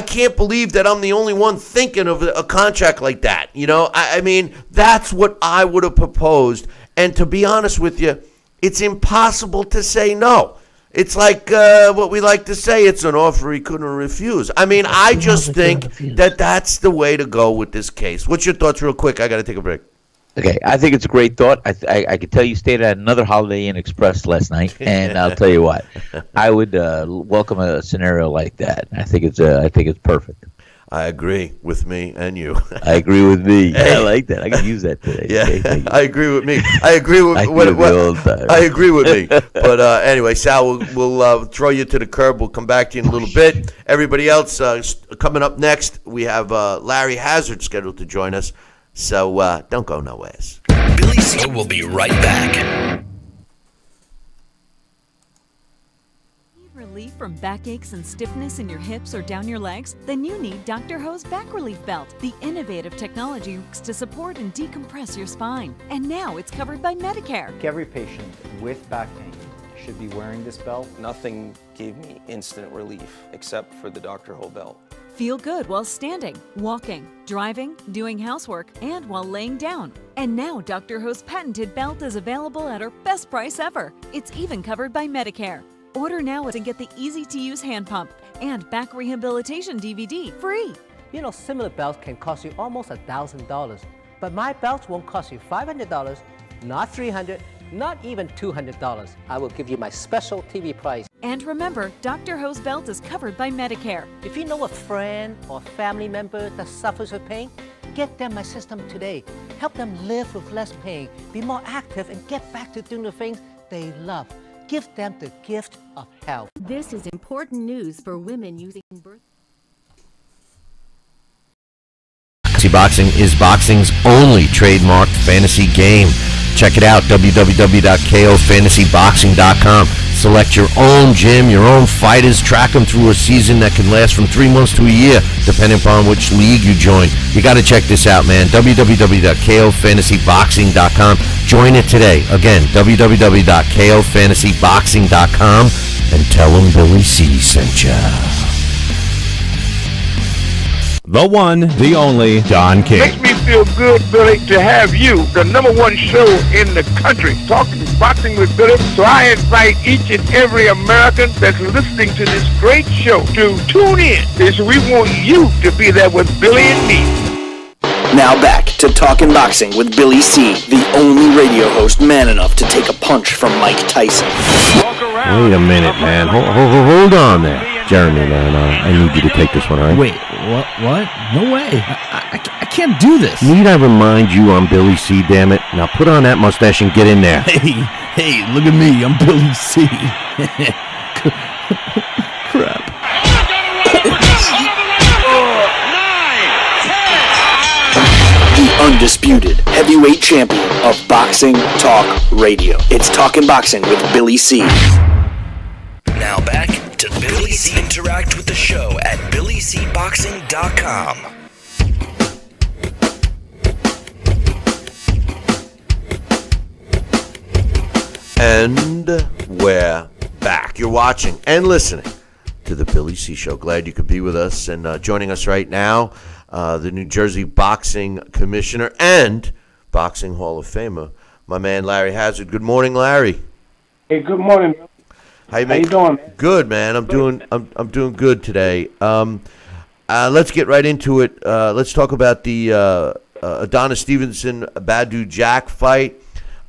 can't believe that I'm the only one thinking of a contract like that. I mean, that's what I would have proposed. And to be honest with you, it's impossible to say no. It's like what we like to say, it's an offer he couldn't refuse. I mean, I just think that that's the way to go with this case. What's your thoughts real quick? I got to take a break. Okay, I think it's a great thought. I could tell you stayed at another Holiday Inn Express last night, and I'll tell you what, I would welcome a scenario like that. I think it's perfect. I agree with me and you. I agree with me. Hey. I like that. I can use that today. Yeah, okay, I agree with me. I agree with I agree with me. But anyway, Sal, we'll throw you to the curb. We'll come back to you in a little bit. Everybody else coming up next, we have Larry Hazard scheduled to join us. So don't go nowhere. Billy C will be right back. Relief from backaches and stiffness in your hips or down your legs? Then you need Dr. Ho's Back Relief Belt, the innovative technology works to support and decompress your spine. And now it's covered by Medicare. Every patient with back pain should be wearing this belt. Nothing gave me instant relief except for the Dr. Ho belt. Feel good while standing, walking, driving, doing housework, and while laying down. And now Dr. Ho's patented belt is available at our best price ever. It's even covered by Medicare. Order now and get the easy-to-use hand pump and back rehabilitation DVD free. You know, similar belts can cost you almost $1,000, but my belts won't cost you $500, not $300, not even $200. I will give you my special TV price. And remember, Dr. Ho's belt is covered by Medicare. If you know a friend or family member that suffers with pain, get them my system today. Help them live with less pain, be more active, and get back to doing the things they love. Give them the gift of health. This is important news for women using birth. Boxing is boxing's only trademarked fantasy game. Check it out, www.kofantasyboxing.com. Select your own gym, your own fighters, track them through a season that can last from 3 months to a year, depending upon which league you join. You got to check this out, man. www.kofantasyboxing.com. Join it today. Again, www.kofantasyboxing.com, and tell them Billy C sent ya. The one, the only, Don King. Makes me feel good, Billy, to have you, the #1 show in the country, talking boxing with Billy. So I invite each and every American that's listening to this great show to tune in, because we want you to be there with Billy and me. Now back to Talking Boxing with Billy C., the only radio host man enough to take a punch from Mike Tyson. Wait a minute, man. Hold on there. Jeremy, man, I need you to take this one, all right? Wait, what? No way. I can't do this. Need I remind you I'm Billy C., damn it? Now put on that mustache and get in there. Hey, look at me. I'm Billy C. Crap. The undisputed heavyweight champion of Boxing Talk Radio. It's Talking Boxing with Billy C. Now back to Billy C. Interact with the show at BillyCBoxing.com. And we're back. You're watching and listening to the Billy C. Show. Glad you could be with us. And joining us right now, the New Jersey Boxing Commissioner and Boxing Hall of Famer, my man Larry Hazard. Good morning, Larry. Hey, good morning. How you doing? Man? Good, man. I'm doing good today. let's get right into it. Let's talk about the Adonis Stevenson Badu Jack fight.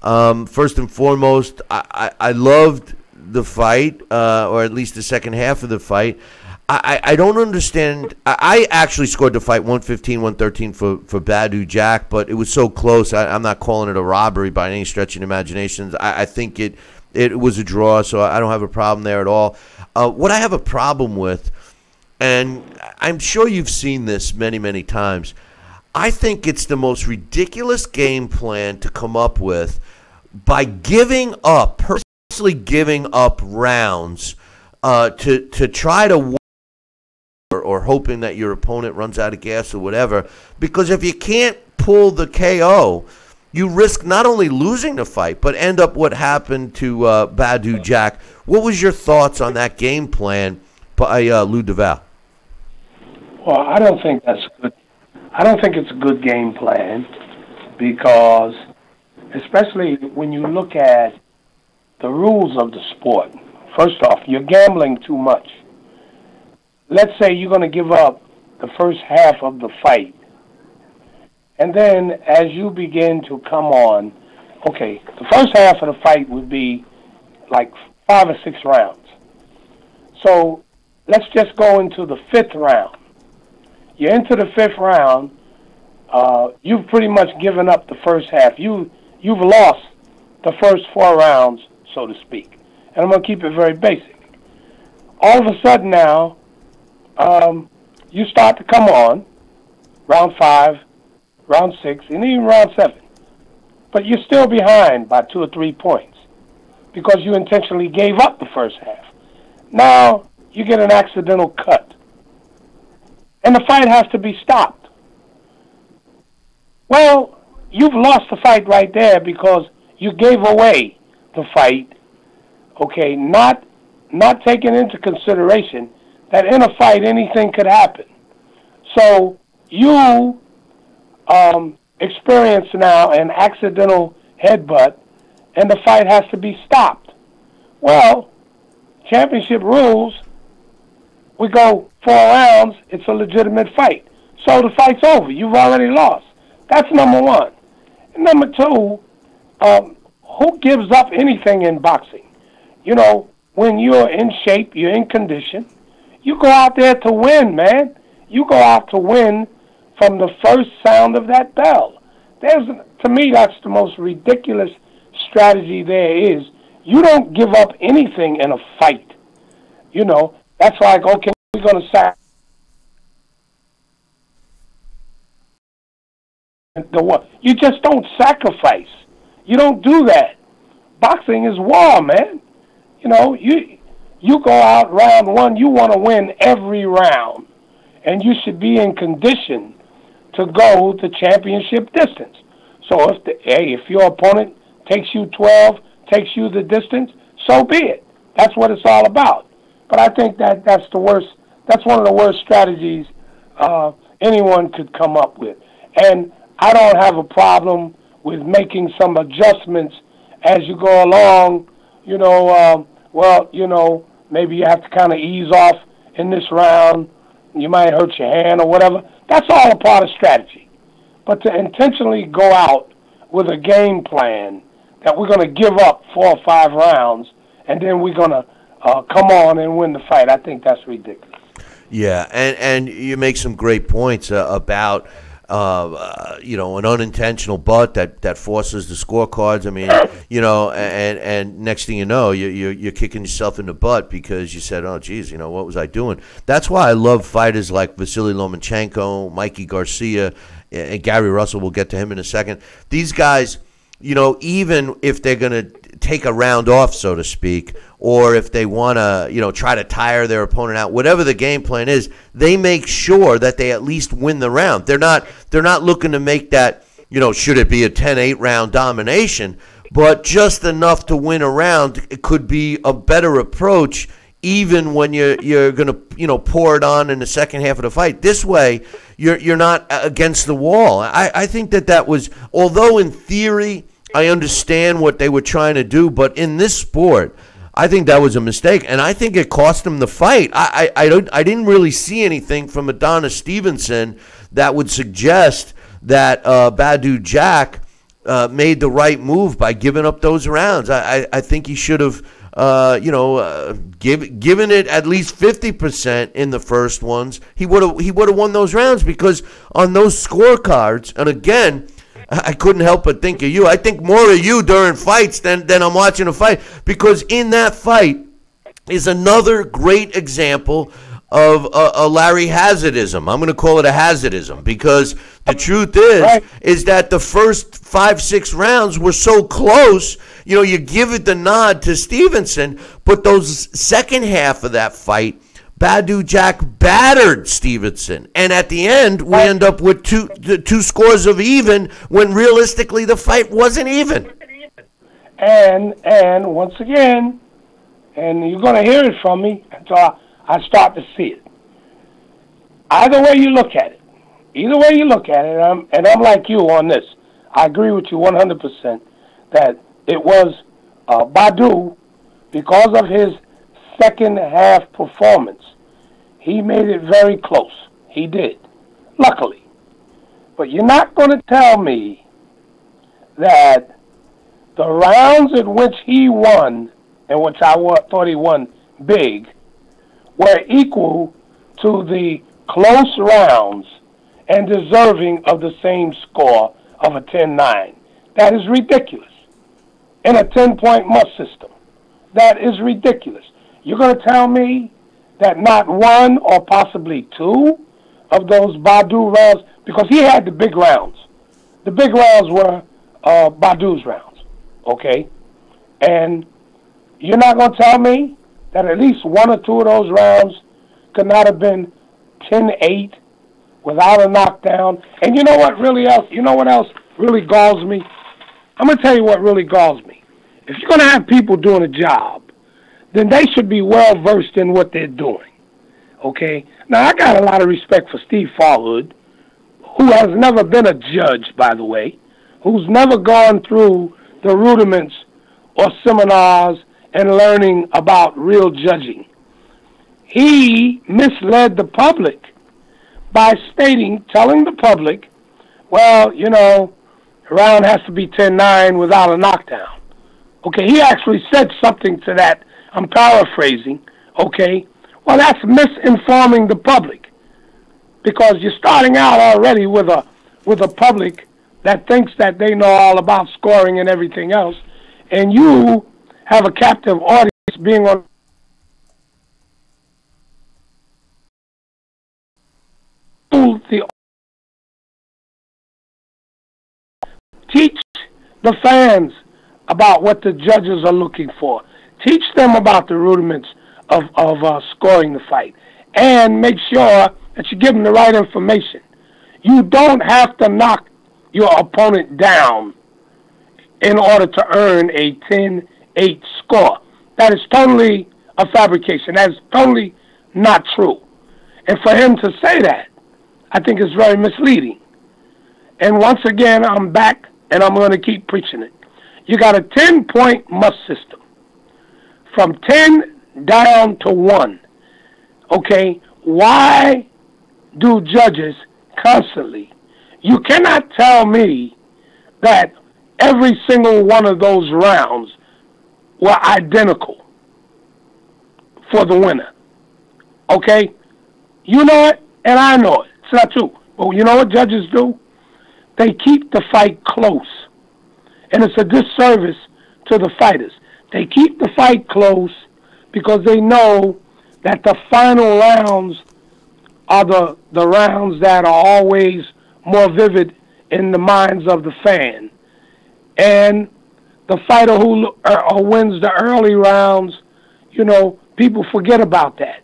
First and foremost, I loved the fight, or at least the second half of the fight. I don't understand. I actually scored the fight 115-113 for Badu Jack, but it was so close. I'm not calling it a robbery by any stretch of the imagination. I think it was a draw, so I don't have a problem there at all. What I have a problem with, and I'm sure you've seen this many, many times, I think it's the most ridiculous game plan to come up with by purposely giving up rounds to try to win or hoping that your opponent runs out of gas or whatever. Because if you can't pull the KO, you risk not only losing the fight, but end up what happened to Badu Jack. What was your thoughts on that game plan by Lou DeVal? Well, I don't think that's good. I don't think it's a good game plan because, especially when you look at the rules of the sport, first off, you're gambling too much. Let's say you're going to give up the first half of the fight. And then as you begin to come on, okay, the first half of the fight would be like 5 or 6 rounds. So let's just go into the 5th round. You're into the 5th round, you've pretty much given up the first half. You've lost the first 4 rounds, so to speak. And I'm going to keep it very basic. All of a sudden now, you start to come on, round 5, round 6, and even round 7. But you're still behind by 2 or 3 points because you intentionally gave up the first half. Now you get an accidental cut. And the fight has to be stopped. Well, you've lost the fight right there because you gave away the fight, okay, not taking into consideration that in a fight anything could happen. So you experience now an accidental headbutt, and the fight has to be stopped. Well, championship rules, we go 4 rounds, it's a legitimate fight. So the fight's over. You've already lost. That's number one. And number two, who gives up anything in boxing? You know, when you're in shape, you're in condition, you go out there to win, man. You go out to win from the first sound of that bell. To me, that's the most ridiculous strategy there is. You don't give up anything in a fight. You know, that's like, okay, we're going to sacrifice the what? You just don't sacrifice. You don't do that. Boxing is war, man. You know, you go out round 1, you want to win every round, and you should be in condition to go the championship distance. So if your opponent takes you 12, takes you the distance, so be it. That's what it's all about. But I think that's the worst. That's one of the worst strategies anyone could come up with. And I don't have a problem with making some adjustments as you go along. You know, maybe you have to kind of ease off in this round. You might hurt your hand or whatever. That's all a part of strategy. But to intentionally go out with a game plan that we're going to give up 4 or 5 rounds and then we're going to come on and win the fight, I think that's ridiculous. Yeah, and you make some great points about an unintentional butt that forces the scorecards. I mean, and next thing you know, you're kicking yourself in the butt because you said, oh, geez, what was I doing? That's why I love fighters like Vasily Lomachenko, Mikey Garcia, and Gary Russell. We'll get to him in a second. These guys, even if they're going to take a round off, so to speak, or if they want to, try to tire their opponent out, whatever the game plan is, they make sure that they at least win the round. They're not looking to make that, should it be a 10-8 round domination, but just enough to win a round. It could be a better approach even when you're going to, pour it on in the second half of the fight. This way, you're not against the wall. I think that was, although in theory I understand what they were trying to do, but in this sport, I think that was a mistake, and I think it cost him the fight. I didn't really see anything from Adonis Stevenson that would suggest that Badu Jack made the right move by giving up those rounds. I think he should have, given it at least 50% in the first ones. He would have won those rounds, because on those scorecards, and again, I couldn't help but think of you. I think more of you during fights than I'm watching a fight, because in that fight is another great example of a Larry Hazardism. I'm going to call it a Hazardism, because the truth is that the first 5-6 rounds were so close. You give it the nod to Stevenson, but those second half of that fight, Badu Jack battered Stevenson, and at the end we end up with two scores of even, when realistically the fight wasn't even. And once again, and you're going to hear it from me until I start to see it. Either way you look at it, and I'm like you on this. I agree with you 100% that it was Badu, because of his second half performance. He made it very close. He did, luckily. But you're not going to tell me that the rounds in which he won, and which I thought he won big, were equal to the close rounds and deserving of the same score of a 10-9. That is ridiculous. In a 10-point must system. That is ridiculous. You're going to tell me that not one or possibly two of those Badu rounds, because he had the big rounds. The big rounds were Badu's rounds, okay? And you're not going to tell me that at least one or two of those rounds could not have been 10-8 without a knockdown. And you know what else really galls me? I'm going to tell you what really galls me. If you're going to have people doing a job, then they should be well-versed in what they're doing, okay? Now, I got a lot of respect for Steve Farhood, who has never been a judge, by the way, who's never gone through the rudiments or seminars and learning about real judging. He misled the public by telling the public, well, the round has to be 10-9 without a knockdown. Okay, he actually said something to that. I'm paraphrasing, okay? Well, that's misinforming the public, because you're starting out already with a public that thinks that they know all about scoring and everything else, and you have a captive audience being on teach the fans about what the judges are looking for. Teach them about the rudiments of scoring the fight, and make sure that you give them the right information. You don't have to knock your opponent down in order to earn a 10-8 score. That is totally a fabrication. That is totally not true. And for him to say that, I think is very misleading. And once again, I'm back, and I'm going to keep preaching it. You got a 10-point must system, from 10 down to 1. Okay, why do judges constantly? You cannot tell me that every single one of those rounds were identical for the winner. Okay? You know it, and I know it. It's not true. But you know what judges do? They keep the fight close. And it's a disservice to the fighters. They keep the fight close because they know that the final rounds are the rounds that are always more vivid in the minds of the fan. And the fighter who wins the early rounds, people forget about that.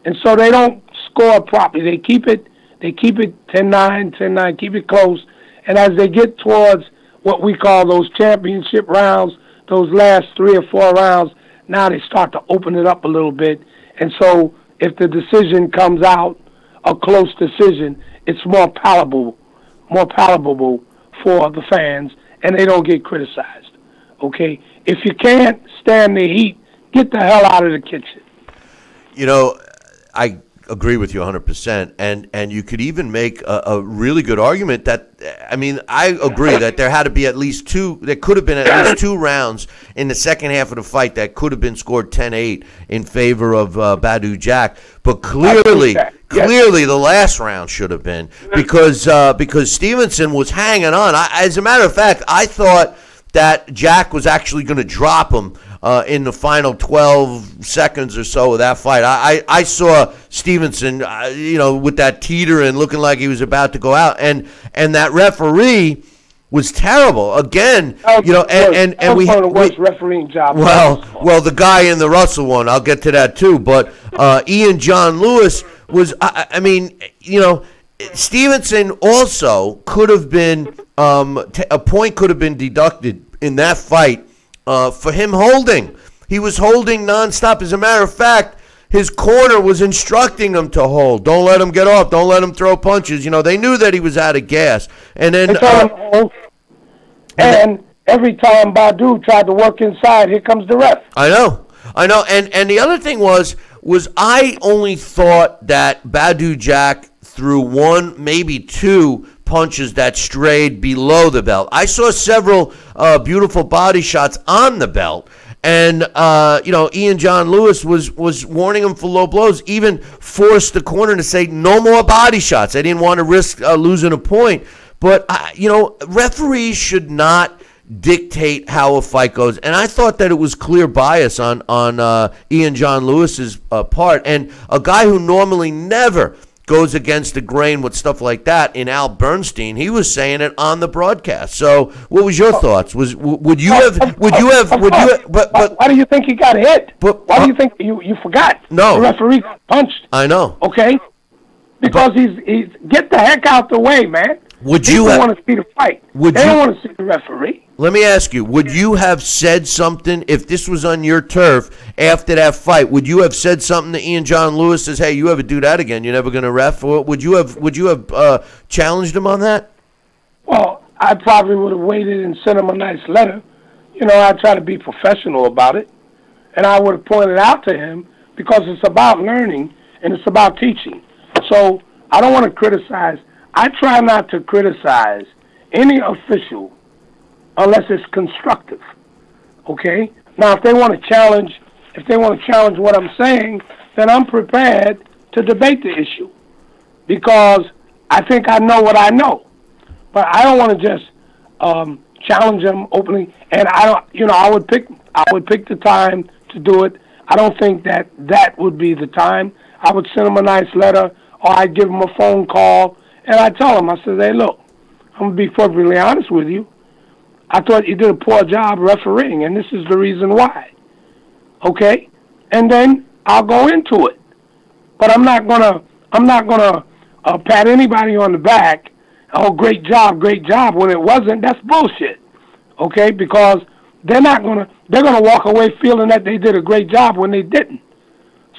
And so they don't score properly. They keep it 10-9, 10-9, keep it close. And as they get towards what we call those championship rounds, those last 3 or 4 rounds, now they start to open it up a little bit. And so if the decision comes out, a close decision, it's more palatable for the fans, and they don't get criticized. Okay? If you can't stand the heat get the hell out of the kitchen. You know, I agree with you 100%, and you could even make a really good argument that, I mean, I agree that there had to be at least two, there could have been at least 2 rounds in the second half of the fight that could have been scored 10-8 in favor of Badu Jack, but clearly the last round should have been, because Stevenson was hanging on. As a matter of fact, I thought that Jack was actually going to drop him in the final 12 seconds or so of that fight. I saw Stevenson, with that teeter and looking like he was about to go out, and that referee was terrible again. And we had the worst refereeing job. Well, the guy in the Russell one, I'll get to that too. But Ian John Lewis was, Stevenson also could have been a point could have been deducted in that fight for him holding. He was holding nonstop. As a matter of fact, his corner was instructing him to hold. Don't let him get off. Don't let him throw punches. They knew that he was out of gas. And then every time Badu tried to work inside, here comes the ref. I know. And the other thing was I only thought that Badu Jack threw 1, maybe 2 punches that strayed below the belt. I saw several beautiful body shots on the belt, and Ian John Lewis was warning him for low blows, even forced the corner to say no more body shots. I didn't want to risk losing a point, but referees should not dictate how a fight goes, and I thought that it was clear bias on Ian John Lewis's part, and a guy who normally never goes against the grain with stuff like that in Al Bernstein. He was saying it on the broadcast. So, what was your thoughts? Why do you think he got hit? Why do you think you forgot? No, the referee got punched. I know. Okay, because he's get the heck out the way, man. People want to see the fight. They don't want to see the referee. Let me ask you, would you have said something if this was on your turf after that fight? Would you have said something to Ian John Lewis, says, hey, you ever do that again, you're never going to ref? Or would you have challenged him on that? Well, I probably would have waited and sent him a nice letter. I try to be professional about it. And I would have pointed out to him, because it's about learning and it's about teaching. So I don't want to criticize. I try not to criticize any official unless it's constructive. Okay? Now, if they want to challenge what I'm saying, then I'm prepared to debate the issue, because I think I know what I know. But I don't want to just challenge them openly. And I would pick the time to do it. I don't think that would be the time. I would send them a nice letter, or I'd give them a phone call, and I tell them, I said, hey, look, I'm going to be perfectly honest with you. I thought you did a poor job refereeing, and this is the reason why. Okay? And then I'll go into it. But I'm not gonna pat anybody on the back, oh, great job, when it wasn't. That's bullshit. Okay? Because they're gonna walk away feeling that they did a great job when they didn't.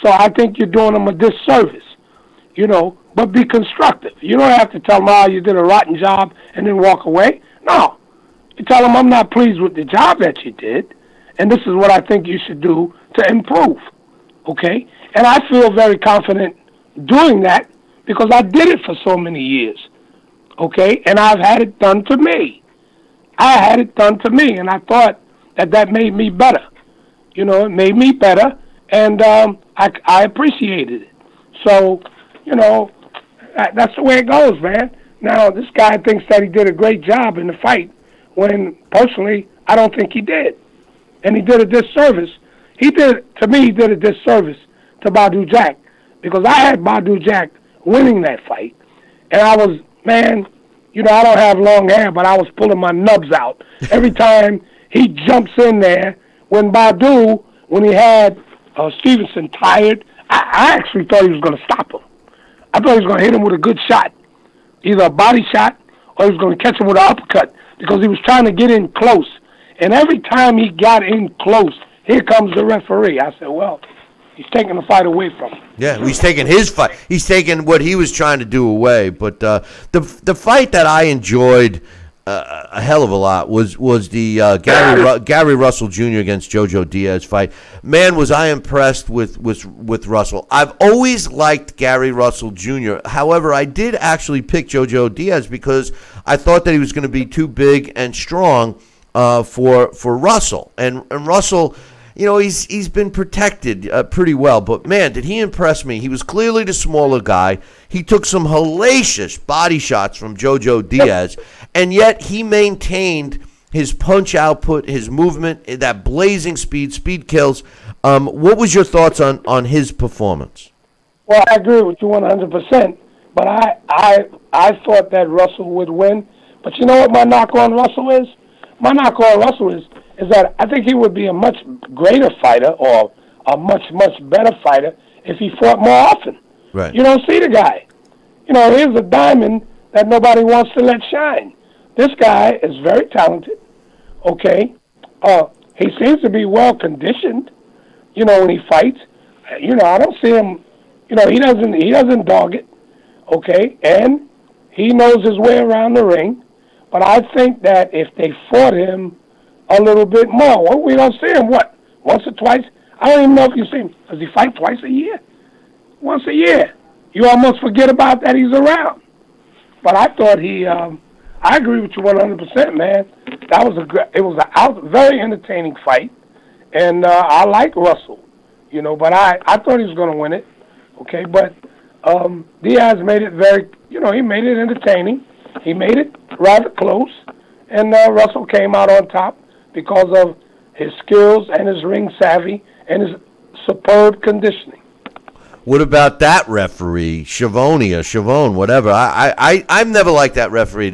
So I think you're doing them a disservice. But be constructive. You don't have to tell them, oh, you did a rotten job, and then walk away. No. You tell them, I'm not pleased with the job that you did, and this is what I think you should do to improve. Okay? And I feel very confident doing that, because I did it for so many years. Okay? And I've had it done to me. And I thought that made me better. It made me better, and I appreciated it. So, that's the way it goes, man. Now, this guy thinks that he did a great job in the fight, when, personally, I don't think he did. And he did a disservice. He did a disservice to Badu Jack, because I had Badu Jack winning that fight. And I was, man, I don't have long hair, but I was pulling my nubs out every time he jumps in there. When he had Stevenson tired, I actually thought he was going to stop him. I thought he was going to hit him with a good shot, either a body shot or he was going to catch him with an uppercut, because he was trying to get in close. And every time he got in close, here comes the referee. I said, well, he's taking the fight away from him. Yeah, he's taking his fight. He's taking what he was trying to do away. But the fight that I enjoyed a hell of a lot was the Gary Russell Jr. against JoJo Diaz fight. Man, was I impressed with Russell. I've always liked Gary Russell Jr. However, I did actually pick JoJo Diaz because I thought that he was going to be too big and strong for Russell. And Russell, you know, he's been protected pretty well. But, man, did he impress me. He was clearly the smaller guy. He took some hellacious body shots from JoJo Diaz, and yet he maintained his punch output, his movement, that blazing speed kills. What was your thoughts on his performance? Well, I agree with you 100%, but I thought that Russell would win. But you know what my knock on Russell is? My knock on Russell is that I think he would be a much greater fighter or a much better fighter if he fought more often. Right. You don't see the guy. You know, here's a diamond that nobody wants to let shine. This guy is very talented, okay? He seems to be well conditioned, you know, when he fights. You know, I don't see him, you know, he doesn't dog it, okay? And he knows his way around the ring. But I think that if they fought him a little bit more, well, we don't see him, what, once or twice? I don't even know if you see him. Does he fight twice a year? Once a year. You almost forget about that he's around. But I thought I agree with you 100%, man. It was a very entertaining fight, and I like Russell, you know. But I thought he was going to win it, okay. But Diaz made it very, you know, he made it entertaining. He made it rather close, and Russell came out on top because of his skills and his ring savvy and his superb conditioning. What about that referee, Chavone, whatever? I've never liked that referee.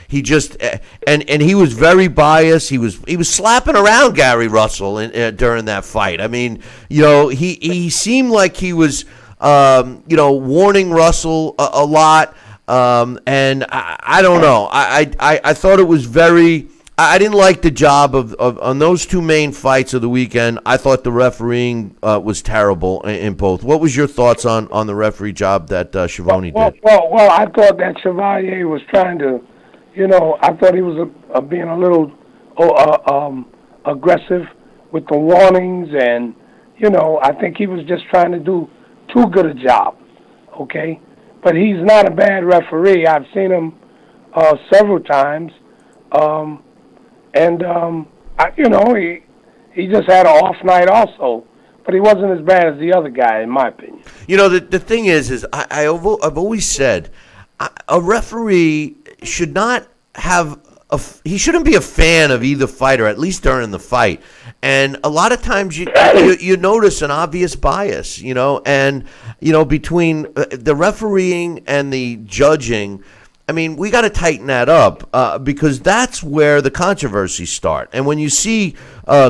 He just and he was very biased. He was slapping around Gary Russell during that fight. I mean, you know, he seemed like he was you know, warning Russell a lot. And I don't know. I thought it was very. I didn't like the job of on those two main fights of the weekend. I thought the refereeing was terrible in both. What was your thoughts on the referee job that Chavone did? Well, I thought that Chevalier was trying to, you know, I thought he was being a little aggressive with the warnings, and you know, I think he was just trying to do too good a job. Okay, but he's not a bad referee. I've seen him several times. You know, he just had an off night also, but he wasn't as bad as the other guy, in my opinion. You know, the thing is I've always said a referee should not have he shouldn't be a fan of either fighter, at least during the fight. And a lot of times you notice an obvious bias, you know, and you know, between the refereeing and the judging. I mean, we got to tighten that up because that's where the controversies start. And when you see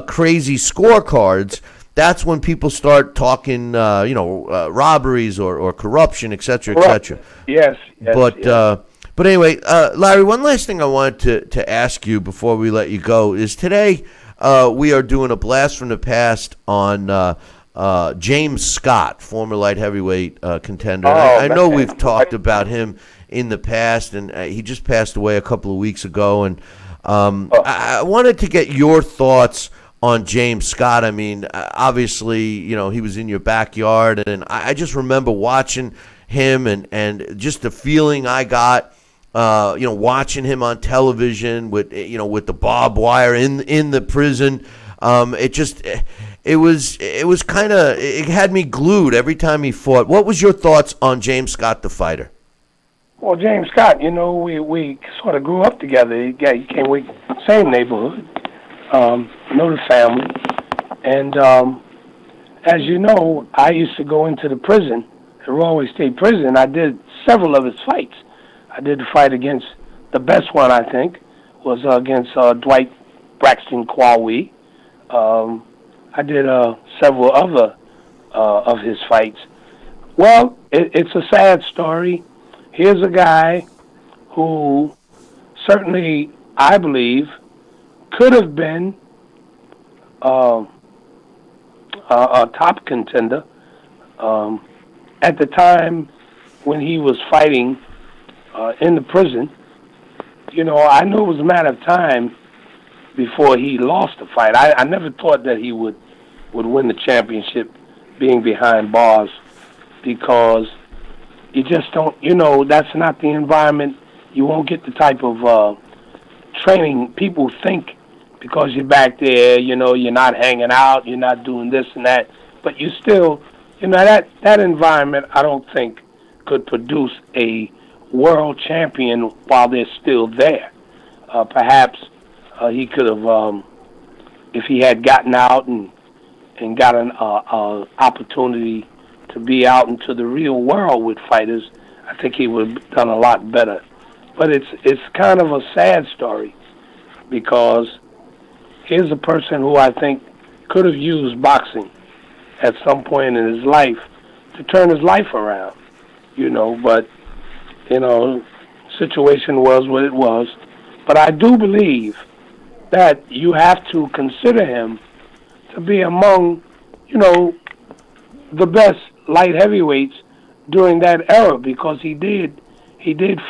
crazy scorecards, that's when people start talking, you know, robberies or corruption, et cetera, et cetera. Yes. But anyway, Larry, one last thing I wanted to ask you before we let you go is today we are doing a blast from the past on James Scott, former light heavyweight contender. I know we've talked about him in the past, and he just passed away a couple of weeks ago. And I wanted to get your thoughts on James Scott. I mean, obviously, you know, he was in your backyard, and I just remember watching him and just the feeling I got, you know, watching him on television with, you know, with the barbed wire in the prison. It was kind of, it had me glued every time he fought. What was your thoughts on James Scott, the fighter? Well, James Scott, you know, we sort of grew up together. He came with same neighborhood, know the family, and as you know, I used to go into the prison, the Royal State Prison. I did several of his fights. I did the fight against the best one, I think, was against Dwight Braxton Kwawi. I did several other of his fights. Well, it's a sad story. Here's a guy who certainly, I believe, could have been a top contender at the time when he was fighting in the prison. I knew it was a matter of time before he lost the fight. I never thought that he would win the championship being behind bars, because you just don't, that's not the environment. You won't get the type of training. People think because you're back there, you're not hanging out, you're not doing this and that, but you still, that environment, I don't think could produce a world champion while they're still there. Perhaps he could have, if he had gotten out and got an opportunity to be out into the real world with fighters, I think he would have done a lot better. But it's kind of a sad story, because here's a person who I think could have used boxing at some point in his life to turn his life around, but, situation was what it was. But I do believe that you have to consider him to be among, the best light heavyweights during that era, because he did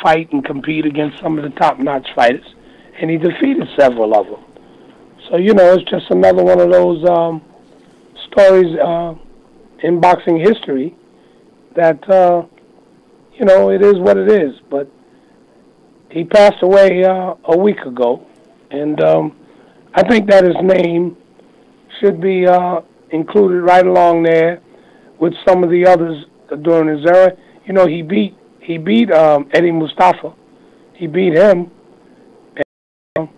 fight and compete against some of the top-notch fighters, and he defeated several of them. So, it's just another one of those stories in boxing history that, it is what it is. But he passed away a week ago, and I think that his name should be included right along there with some of the others during his era. He beat Eddie Mustafa. He beat him. And,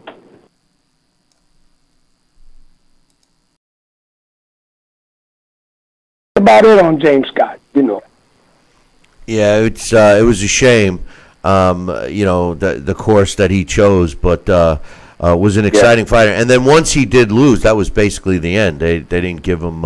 about it on James Scott, Yeah, it was a shame, the course that he chose, but was an exciting fighter. And then once he did lose, that was basically the end. They didn't give him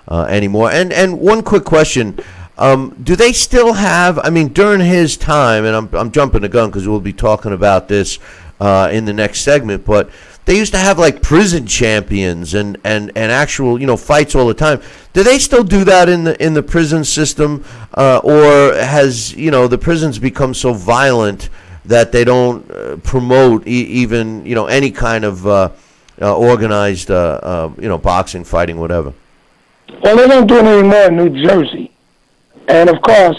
any more. And one quick question. Do they still have, during his time, and I'm jumping the gun because we'll be talking about this in the next segment, but they used to have like prison champions and actual, fights all the time. Do they still do that in the prison system, or has, the prisons become so violent that they don't promote even, any kind of organized, boxing, fighting, whatever? Well, they don't do it anymore in New Jersey. And, of course,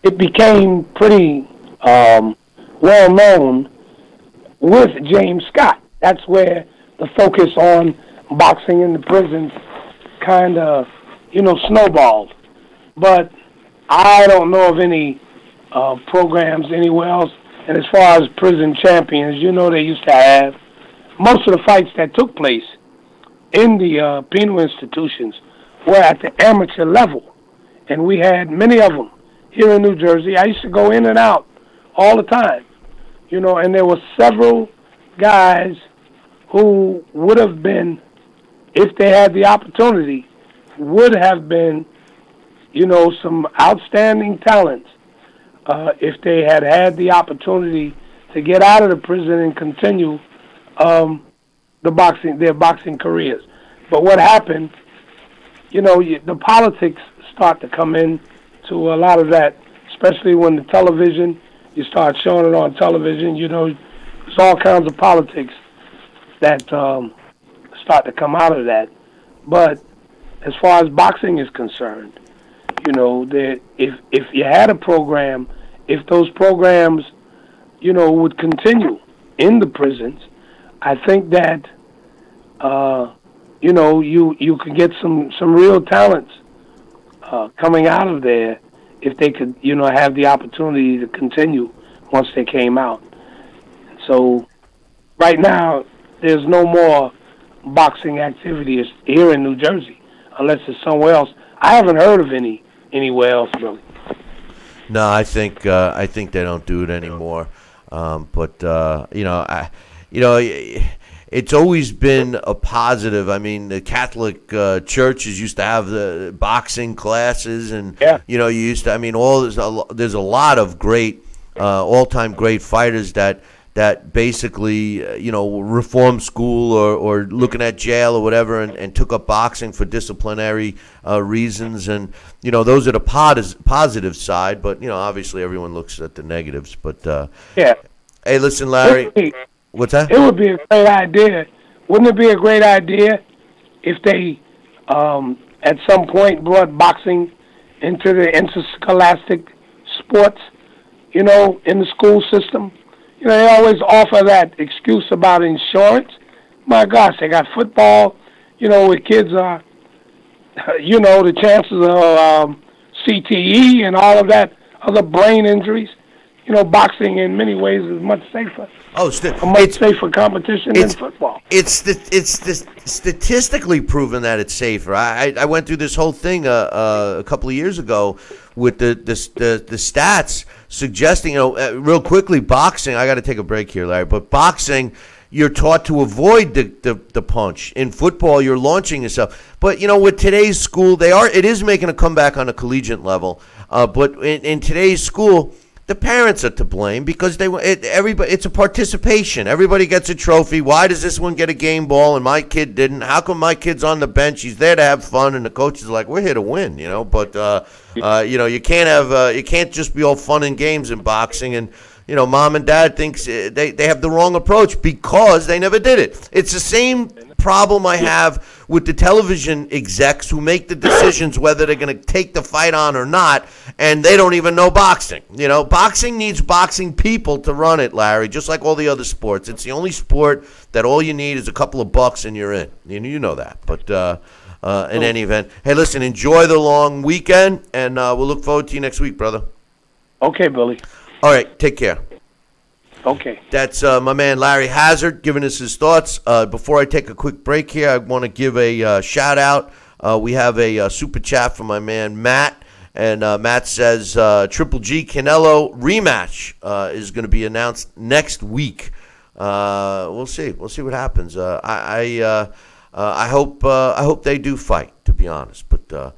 it became pretty well known with James Scott. That's where the focus on boxing in the prisons kind of, snowballed. But I don't know of any programs anywhere else. And as far as prison champions, they used to have most of the fights that took place in the penal institutions were at the amateur level. And we had many of them here in New Jersey. I used to go in and out all the time, and there were several guys who would have been, if they had the opportunity, would have been, some outstanding talents if they had had the opportunity to get out of the prison and continue their boxing careers. But what happened, the politics start to come in to a lot of that, especially when the television, you start showing it on television, there's all kinds of politics that start to come out of that. But as far as boxing is concerned, if you had a program, if those programs, would continue in the prisons, I think that, you could get some real talents coming out of there if they could, have the opportunity to continue once they came out. So right now, there's no more boxing activities here in New Jersey unless it's somewhere else. I haven't heard of anywhere else, really. No, I think they don't do it anymore. It's always been a positive. The Catholic churches used to have the boxing classes, and you used to. There's a lot of great, all-time great fighters that basically reformed school or looking at jail or whatever, and took up boxing for disciplinary reasons, and those are the positive side. But obviously everyone looks at the negatives. But Hey, listen, Larry. What's that? It would be a great idea. Wouldn't it be a great idea if they, at some point, brought boxing into the interscholastic sports, in the school system? They always offer that excuse about insurance. My gosh, they got football, where kids are, the chances of CTE and all of that, other brain injuries. Boxing in many ways is much safer. A much safer competition than football. It's statistically proven that it's safer. I went through this whole thing a couple of years ago with the stats suggesting, real quickly, boxing. I got to take a break here, Larry. But boxing, you're taught to avoid the punch. In football, you're launching yourself. But with today's school, it is making a comeback on a collegiate level. But in today's school, the parents are to blame because it's a participation. Everybody gets a trophy. Why does this one get a game ball and my kid didn't? How come my kid's on the bench? He's there to have fun, and the coach is like, "We're here to win," But you can't just be all fun and games in boxing. And mom and dad thinks they have the wrong approach because they never did it. It's the same problem I have with the television execs who make the decisions whether they're going to take the fight on or not, and they don't even know boxing. Boxing needs boxing people to run it, Larry, just like all the other sports. It's the only sport that all you need is a couple of bucks and you're in. You know that. But in any event, hey, listen, enjoy the long weekend, and we'll look forward to you next week, brother. Okay, Billy. All right, take care. Okay. That's my man Larry Hazard giving us his thoughts. Before I take a quick break here, I want to give a shout-out. We have a super chat from my man Matt, and Matt says Triple G Canelo rematch is going to be announced next week. We'll see. We'll see what happens. I hope they do fight, to be honest. But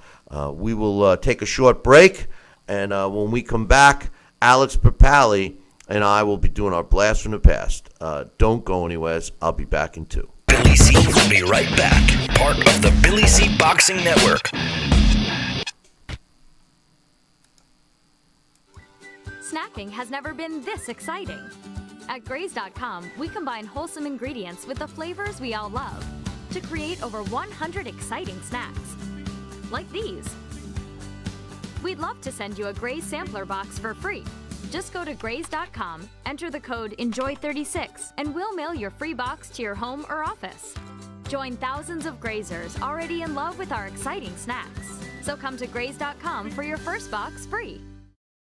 we will take a short break, and when we come back, Alex Papali and I will be doing our blast from the past. Don't go anywhere. I'll be back in 2. Billy C will be right back. Part of the Billy C Boxing Network. Snacking has never been this exciting. At Graze.com, we combine wholesome ingredients with the flavors we all love to create over 100 exciting snacks. Like these. We'd love to send you a Graze sampler box for free. Just go to Graze.com, enter the code ENJOY36, and we'll mail your free box to your home or office. Join thousands of Grazers already in love with our exciting snacks. So come to Graze.com for your first box free.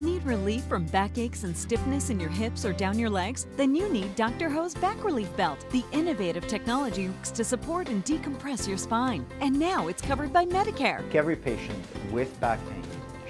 Need relief from backaches and stiffness in your hips or down your legs? Then you need Dr. Ho's Back Relief Belt. The innovative technology works to support and decompress your spine. And now it's covered by Medicare. Every patient with back pain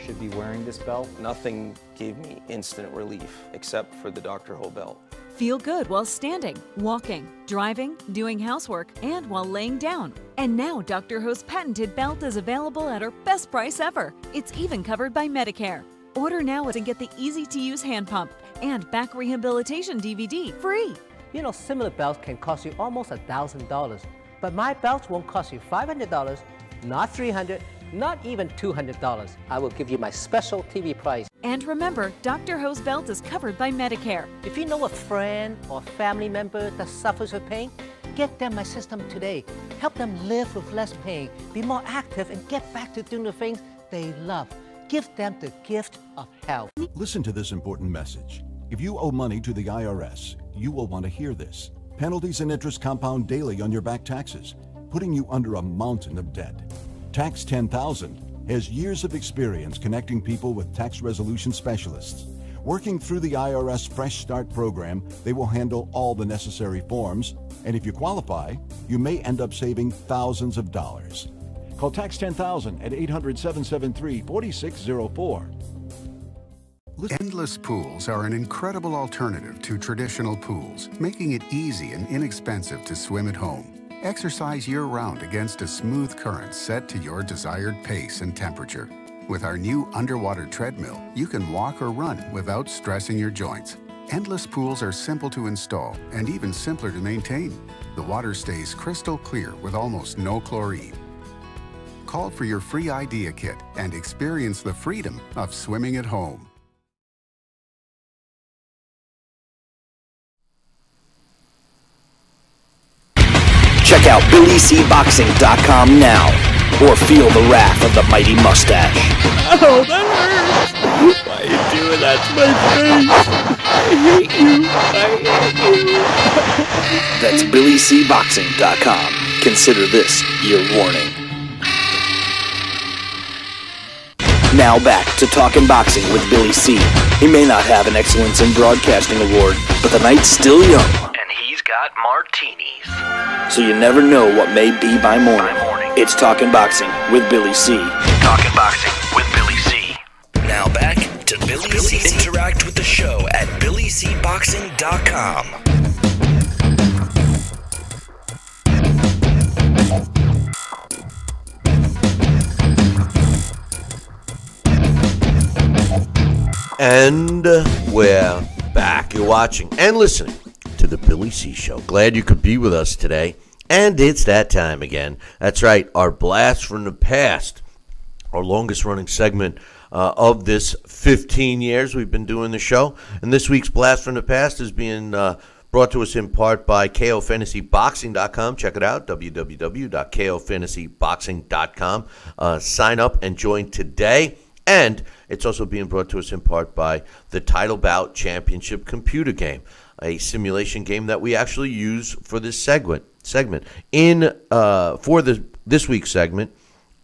should be wearing this belt. Nothing gave me instant relief except for the Dr. Ho belt. Feel good while standing, walking, driving, doing housework, and while laying down. And now Dr. Ho's patented belt is available at our best price ever. It's even covered by Medicare. Order now and get the easy-to-use hand pump and back rehabilitation DVD free. Similar belts can cost you almost $1,000, but my belts won't cost you $500, not $300, not even $200. I will give you my special TV price. And remember, Dr. Ho's belt is covered by Medicare. If you know a friend or family member that suffers with pain, get them my system today. Help them live with less pain, be more active, and get back to doing the things they love. Give them the gift of health. Listen to this important message. If you owe money to the IRS, you will want to hear this. Penalties and interest compound daily on your back taxes, putting you under a mountain of debt. Tax 10,000 has years of experience connecting people with tax resolution specialists. Working through the IRS Fresh Start program, they will handle all the necessary forms, and if you qualify, you may end up saving thousands of dollars. Call Tax 10,000 at 800-773-4604. Endless pools are an incredible alternative to traditional pools, making it easy and inexpensive to swim at home. Exercise year-round against a smooth current set to your desired pace and temperature. With our new underwater treadmill, you can walk or run without stressing your joints. Endless pools are simple to install and even simpler to maintain. The water stays crystal clear with almost no chlorine. Call for your free idea kit and experience the freedom of swimming at home. Check out BillyCBoxing.com now, or feel the wrath of the mighty mustache. Oh, that hurts. Why are you doing that to my face? I hate you. That's BillyCBoxing.com. Consider this your warning. Now back to Talking Boxing with Billy C. He may not have an Excellence in Broadcasting award, but the night's still young. And he's got martinis. So you never know what may be by morning. It's Talking Boxing with Billy C. Talking Boxing with Billy C. Now back to Billy C. Interact with the show at BillyCBoxing.com. And we're back. You're watching and listening to the Billy C. Show. Glad you could be with us today. And it's that time again. That's right, our Blast from the Past, our longest running segment of this 15 years we've been doing the show. And this week's Blast from the Past is being brought to us in part by KOFantasyBoxing.com. Check it out, www.KOFantasyBoxing.com. Sign up and join today. And it's also being brought to us in part by the Title Bout Championship computer game, a simulation game that we actually use for this segment. For this week's segment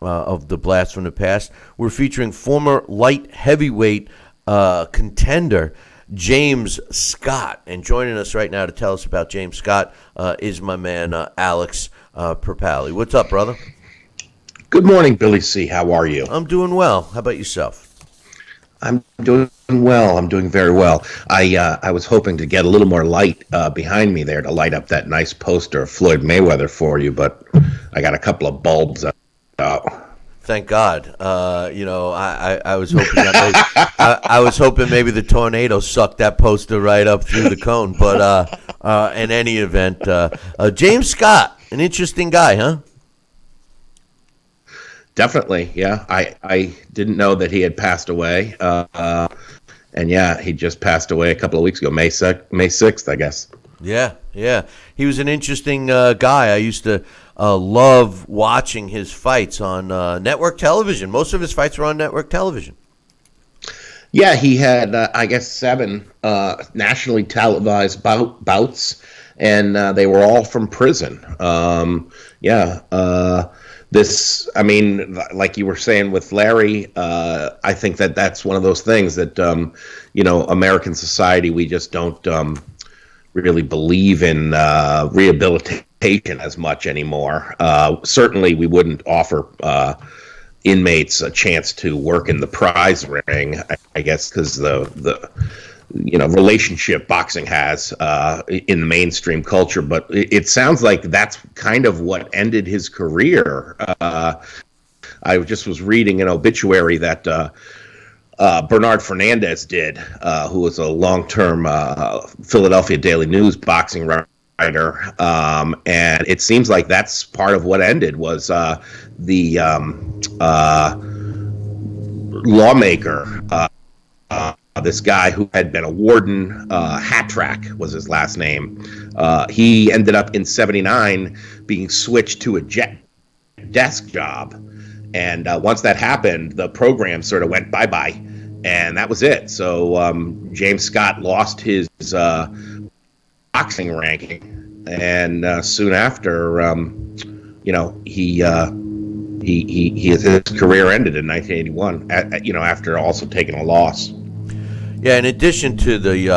of the Blast from the Past, we're featuring former light heavyweight contender James Scott. And joining us right now to tell us about James Scott is my man Alex Perpali. What's up, brother? Good morning, Billy C. How are you? I'm doing well. How about yourself? I'm doing well. I'm doing very well. I was hoping to get a little more light behind me there to light up that nice poster of Floyd Mayweather for you, but I got a couple of bulbs out. Thank God. I was hoping that I was hoping maybe the tornado sucked that poster right up through the cone. But in any event, James Scott, an interesting guy, huh? Definitely, yeah. I didn't know that he had passed away, and yeah, he just passed away a couple of weeks ago, May 6th, I guess. Yeah. He was an interesting guy. I used to love watching his fights on network television. Most of his fights were on network television. Yeah, he had, I guess, 7 nationally televised bouts, and they were all from prison. This, I mean, like you were saying with Larry, I think that that's one of those things that, American society, we just don't really believe in rehabilitation as much anymore. Certainly, we wouldn't offer inmates a chance to work in the prize ring, I guess, because the relationship boxing has in the mainstream culture, but it sounds like that's kind of what ended his career. I just was reading an obituary that Bernard Fernandez did, who was a long-term Philadelphia Daily News boxing writer, and it seems like that's part of what ended was the lawmaker. This guy who had been a warden, Hatrack was his last name. He ended up in '79 being switched to a desk job. And once that happened, the program sort of went bye-bye. And that was it. So James Scott lost his boxing ranking. And soon after, his career ended in 1981, after also taking a loss. Yeah, in addition to the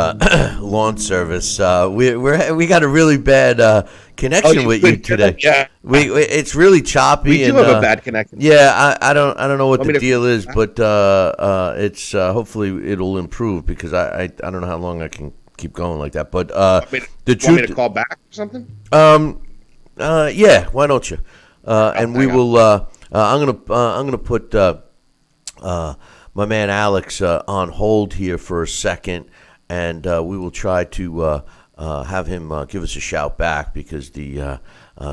lawn service, we got a really bad connection with you today. Yeah, it's really choppy. We do have a bad connection. Yeah, I don't know what the deal is, but it's hopefully it'll improve because I don't know how long I can keep going like that. But the truth. Want me to call back or something? Yeah, why don't you? And we will. I'm gonna put my man Alex on hold here for a second, and we will try to have him give us a shout back because the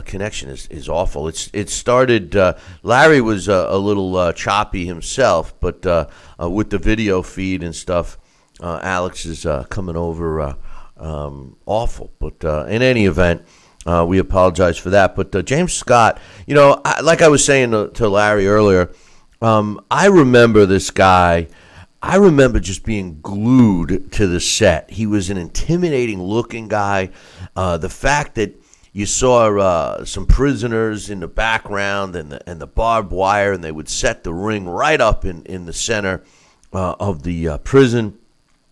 connection is awful. It started. Larry was a little choppy himself, but with the video feed and stuff, Alex is coming over awful. But in any event, we apologize for that. But James Scott, like I was saying to Larry earlier, I remember this guy. I remember just being glued to the set. He was an intimidating looking guy. The fact that you saw some prisoners in the background and the barbed wire, and they would set the ring right up in the center of the prison.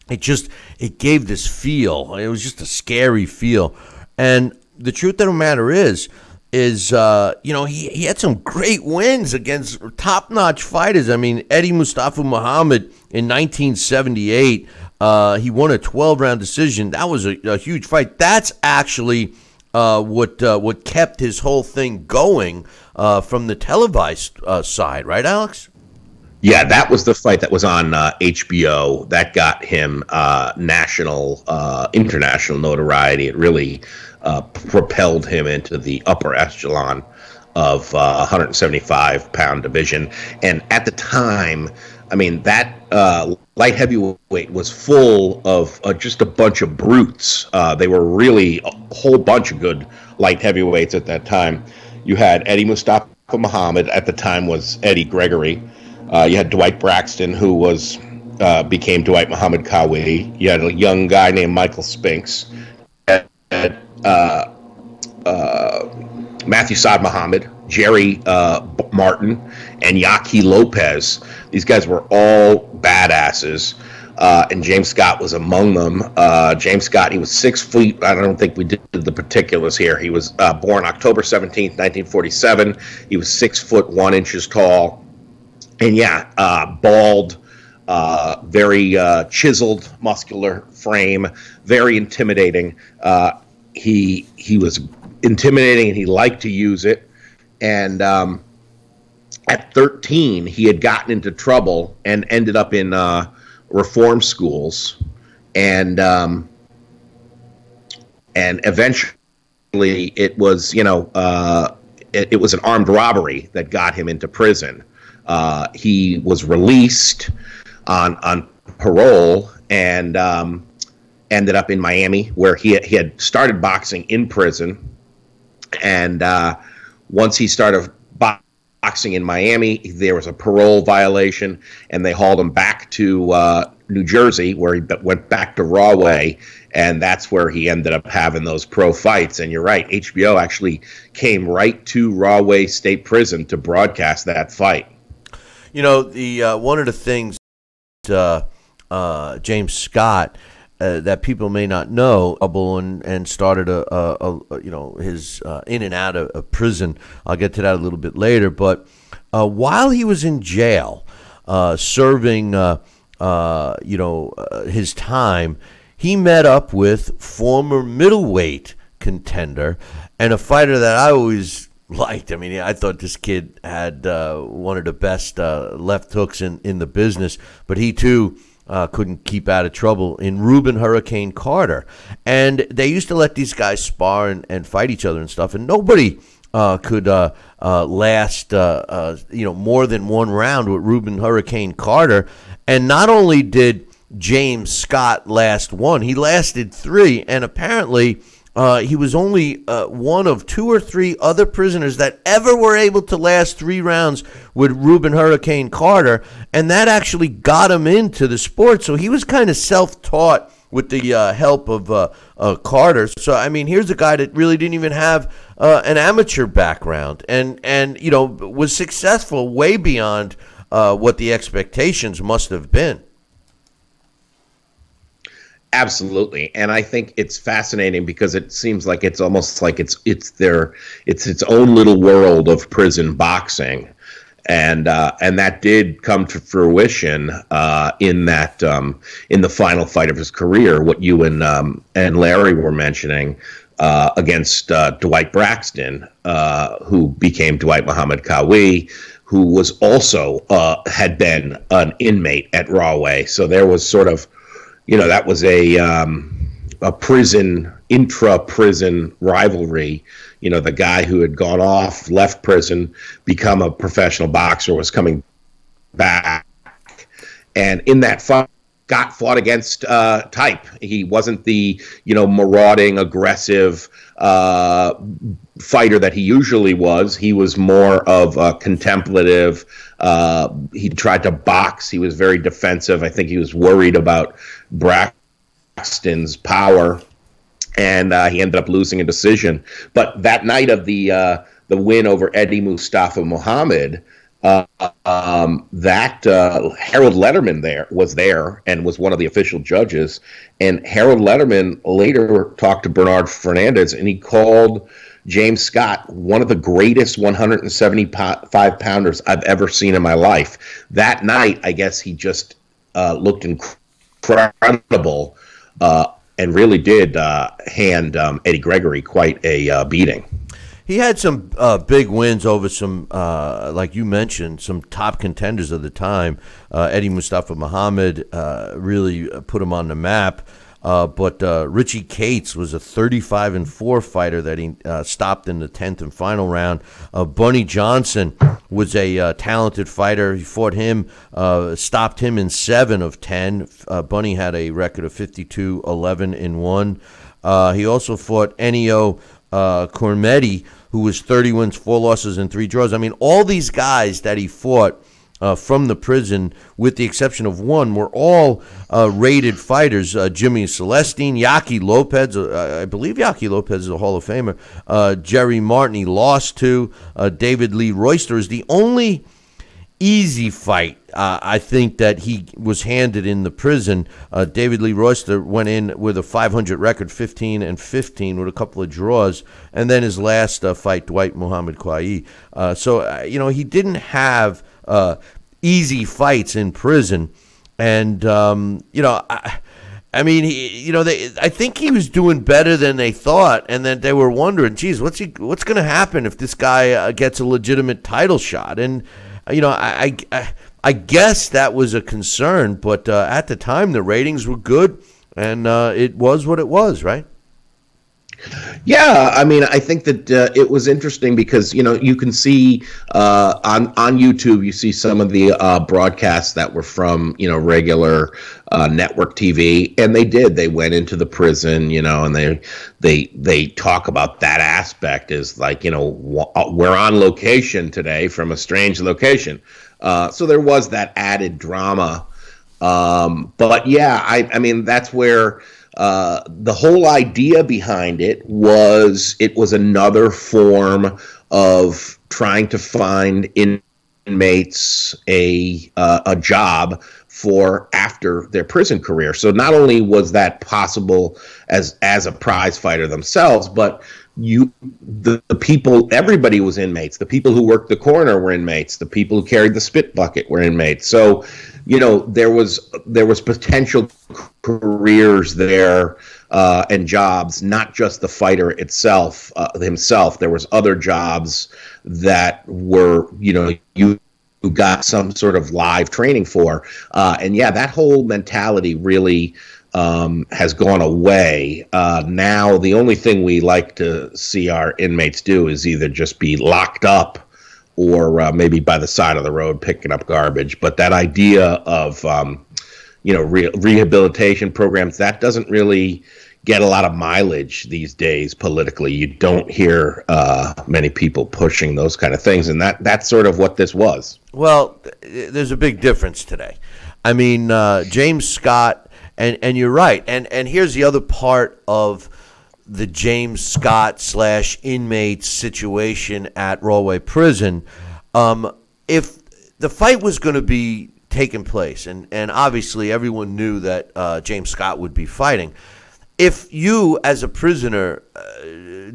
It gave this feel. It was just a scary feel. And the truth of the matter is he had some great wins against top-notch fighters. I mean, Eddie Mustafa Muhammad in 1978, he won a 12-round decision. That was a huge fight. That's actually what kept his whole thing going from the televised side, right, Alex? Yeah, that was the fight that was on HBO. That got him international notoriety. It really propelled him into the upper echelon of 175-pound division. And at the time, I mean, that light heavyweight was full of just a bunch of brutes. They were really a whole bunch of good light heavyweights at that time. You had Eddie Mustafa Muhammad, at the time was Eddie Gregory. You had Dwight Braxton, who became Dwight Muhammad Qawi. You had a young guy named Michael Spinks. You had Matthew Saad Muhammad, Jerry Martin, and Yaqui Lopez. These guys were all badasses, and James Scott was among them. James Scott, he was 6 feet. I don't think we did the particulars here. He was born October 17th, 1947. He was 6 foot 1 inches tall. And bald, very chiseled, muscular frame, very intimidating. He was intimidating, and he liked to use it. And at 13, he had gotten into trouble and ended up in reform schools, and eventually it was it was an armed robbery that got him into prison. He was released on parole and ended up in Miami, where he had started boxing in prison. And once he started boxing in Miami, there was a parole violation, and they hauled him back to New Jersey, where he went back to Rahway, and that's where he ended up having those pro fights. And you're right, HBO actually came right to Rahway State Prison to broadcast that fight. The one of the things James Scott that people may not know, and started his in and out of prison. I'll get to that a little bit later. But while he was in jail, serving his time, he met up with former middleweight contender and a fighter that I always liked. I mean, I thought this kid had one of the best left hooks in the business, but he too couldn't keep out of trouble in Reuben Hurricane Carter. And they used to let these guys spar and fight each other and stuff, and nobody could last more than one round with Reuben Hurricane Carter. And not only did James Scott last one, he lasted three, and apparently he was only one of two or three other prisoners that ever were able to last 3 rounds with Reuben Hurricane Carter, and that actually got him into the sport. So he was kind of self-taught with the help of Carter. So, I mean, here's a guy that really didn't even have an amateur background and was successful way beyond what the expectations must have been. Absolutely, and I think it's fascinating because it seems like it's almost like it's its own little world of prison boxing, and that did come to fruition in the final fight of his career. What you and Larry were mentioning against Dwight Braxton, who became Dwight Muhammad Qawi, who was also had been an inmate at Rahway. So there was sort of, that was a prison, intra-prison rivalry. The guy who had gone off, left prison, become a professional boxer, was coming back. And in that fight, Scott fought against type. He wasn't the, marauding, aggressive fighter that he usually was. He was more of a contemplative. He tried to box. He was very defensive. I think he was worried about Braxton's power, and he ended up losing a decision. But that night of the win over Eddie Mustafa Muhammad, Harold Letterman was there and was one of the official judges. And Harold Letterman later talked to Bernard Fernandez, and he called James Scott one of the greatest 175-pounders I've ever seen in my life. That night, I guess he just looked incredible and really did hand Eddie Gregory quite a beating. He had some big wins over some, like you mentioned, some top contenders of the time. Eddie Mustafa Muhammad really put him on the map. But Richie Cates was a 35-4 fighter that he stopped in the 10th and final round. Bunny Johnson was a talented fighter. He fought him, stopped him in 7 of 10. Bunny had a record of 52-11-1. He also fought Ennio Cormetti, who was 30 wins, 4 losses, and 3 draws. I mean, all these guys that he fought from the prison, with the exception of one, were all rated fighters. Jimmy Celestine, Yaki Lopez, I believe Yaki Lopez is a Hall of Famer. Jerry Martin, he lost to. David Lee Royster is the only easy fight, I think, that he was handed in the prison. David Lee Royster went in with a 500 record, 15-15, with a couple of draws. And then his last fight, Dwight Muhammad Quayi. So, he didn't have easy fights in prison. And, I think he was doing better than they thought, and then they were wondering, geez, what's going to happen if this guy gets a legitimate title shot? And, I guess that was a concern, but at the time the ratings were good, and it was what it was, right? Yeah, I mean, I think that it was interesting because, you can see on YouTube, you see some of the broadcasts that were from, regular network TV, and they went into the prison, and they talk about that aspect as like, we're on location today from a strange location. So there was that added drama. But yeah, I mean, that's where the whole idea behind it was another form of trying to find inmates a job for after their prison career. So not only was that possible as a prize fighter themselves, but the people, everybody was inmates. The people who worked the corner were inmates. The people who carried the spit bucket were inmates. So, there was potential careers there and jobs, not just the fighter himself. There was other jobs that were, you got some sort of live training for. And yeah, that whole mentality really has gone away. Now, the only thing we like to see our inmates do is either just be locked up or maybe by the side of the road picking up garbage. But that idea of, rehabilitation programs, that doesn't really get a lot of mileage these days politically. You don't hear many people pushing those kind of things, and that's sort of what this was. Well, there's a big difference today. I mean, James Scott, and you're right. And here's the other part of the James Scott / inmate situation at Rawway Prison. If the fight was going to be taking place, and obviously everyone knew that James Scott would be fighting, if you as a prisoner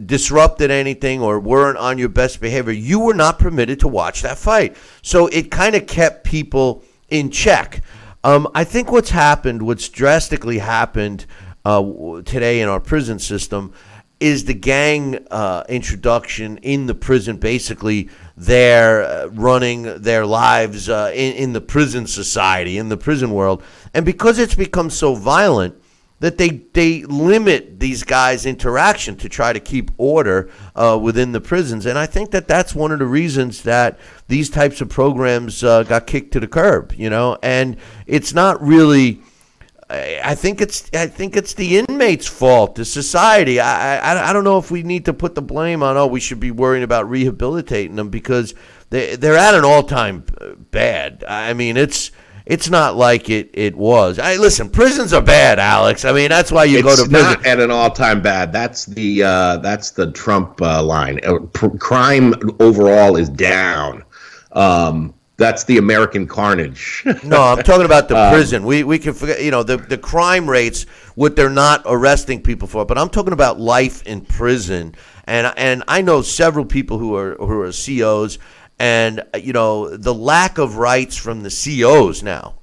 disrupted anything or weren't on your best behavior, you were not permitted to watch that fight. So it kind of kept people in check. I think what's drastically happened today in our prison system is the gang introduction in the prison. Basically, they're running their lives in the prison society, in the prison world. And because it's become so violent, that they limit these guys' interaction to try to keep order within the prisons. And I think that that's one of the reasons that these types of programs got kicked to the curb, And it's not really I think it's the inmates' fault, the society. I don't know if we need to put the blame on, we should be worrying about rehabilitating them, because they're at an all-time bad. I mean, it's not like it was. Listen, prisons are bad, Alex. I mean, that's why you go to prison. It's not at an all-time bad. That's the Trump line. Crime overall is down. That's the American carnage. No, I'm talking about the prison. We can forget, the crime rates, what they're not arresting people for. But I'm talking about life in prison. And I know several people who are COs. And, the lack of rights from the COs now.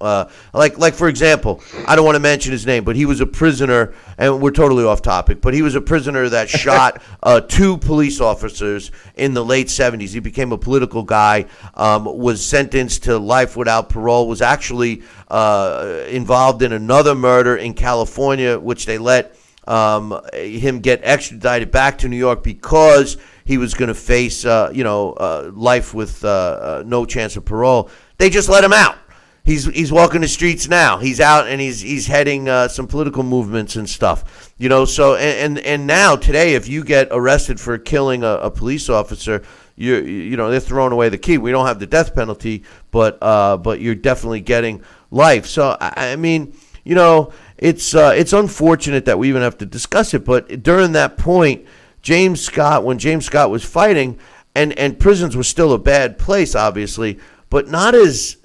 Like for example, I don't want to mention his name, but he was a prisoner, and we're totally off topic, but he was a prisoner that shot 2 police officers in the late 70s. He became a political guy, was sentenced to life without parole, was actually involved in another murder in California, which they let him get extradited back to New York because he was going to face, life with no chance of parole. They just let him out. He's walking the streets now. He's out, and he's heading some political movements and stuff. So and now today, if you get arrested for killing a police officer, they're throwing away the key. We don't have the death penalty, but you're definitely getting life. So I mean, it's unfortunate that we even have to discuss it. But during that point, when James Scott was fighting, and prisons were still a bad place, obviously, but not as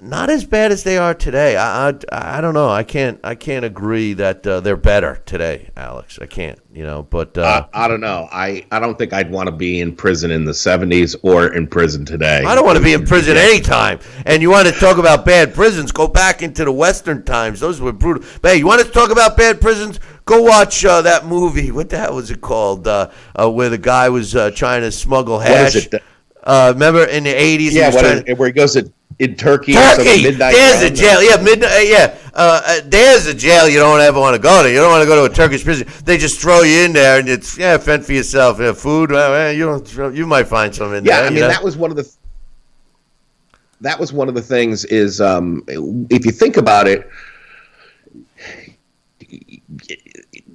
bad as they are today. I don't know. I can't agree that they're better today, Alex. I can't. But I don't know. I don't think I'd want to be in prison in the 70s or in prison today. I don't want to be in prison anytime. And you want to talk about bad prisons? Go back into the Western times. Those were brutal. But hey, you want to talk about bad prisons? Go watch that movie. What the hell was it called? Where the guy was trying to smuggle hash. What is it? Remember in the 80s? Yeah, where he goes in Turkey. Turkey. Midnight there's a jail. Yeah, midnight. Yeah, there's a jail you don't ever want to go to. You don't want to go to a Turkish prison. They just throw you in there, and it's fend for yourself. Food. You might find some in there. Yeah, I mean that was one of the things. Is if you think about it,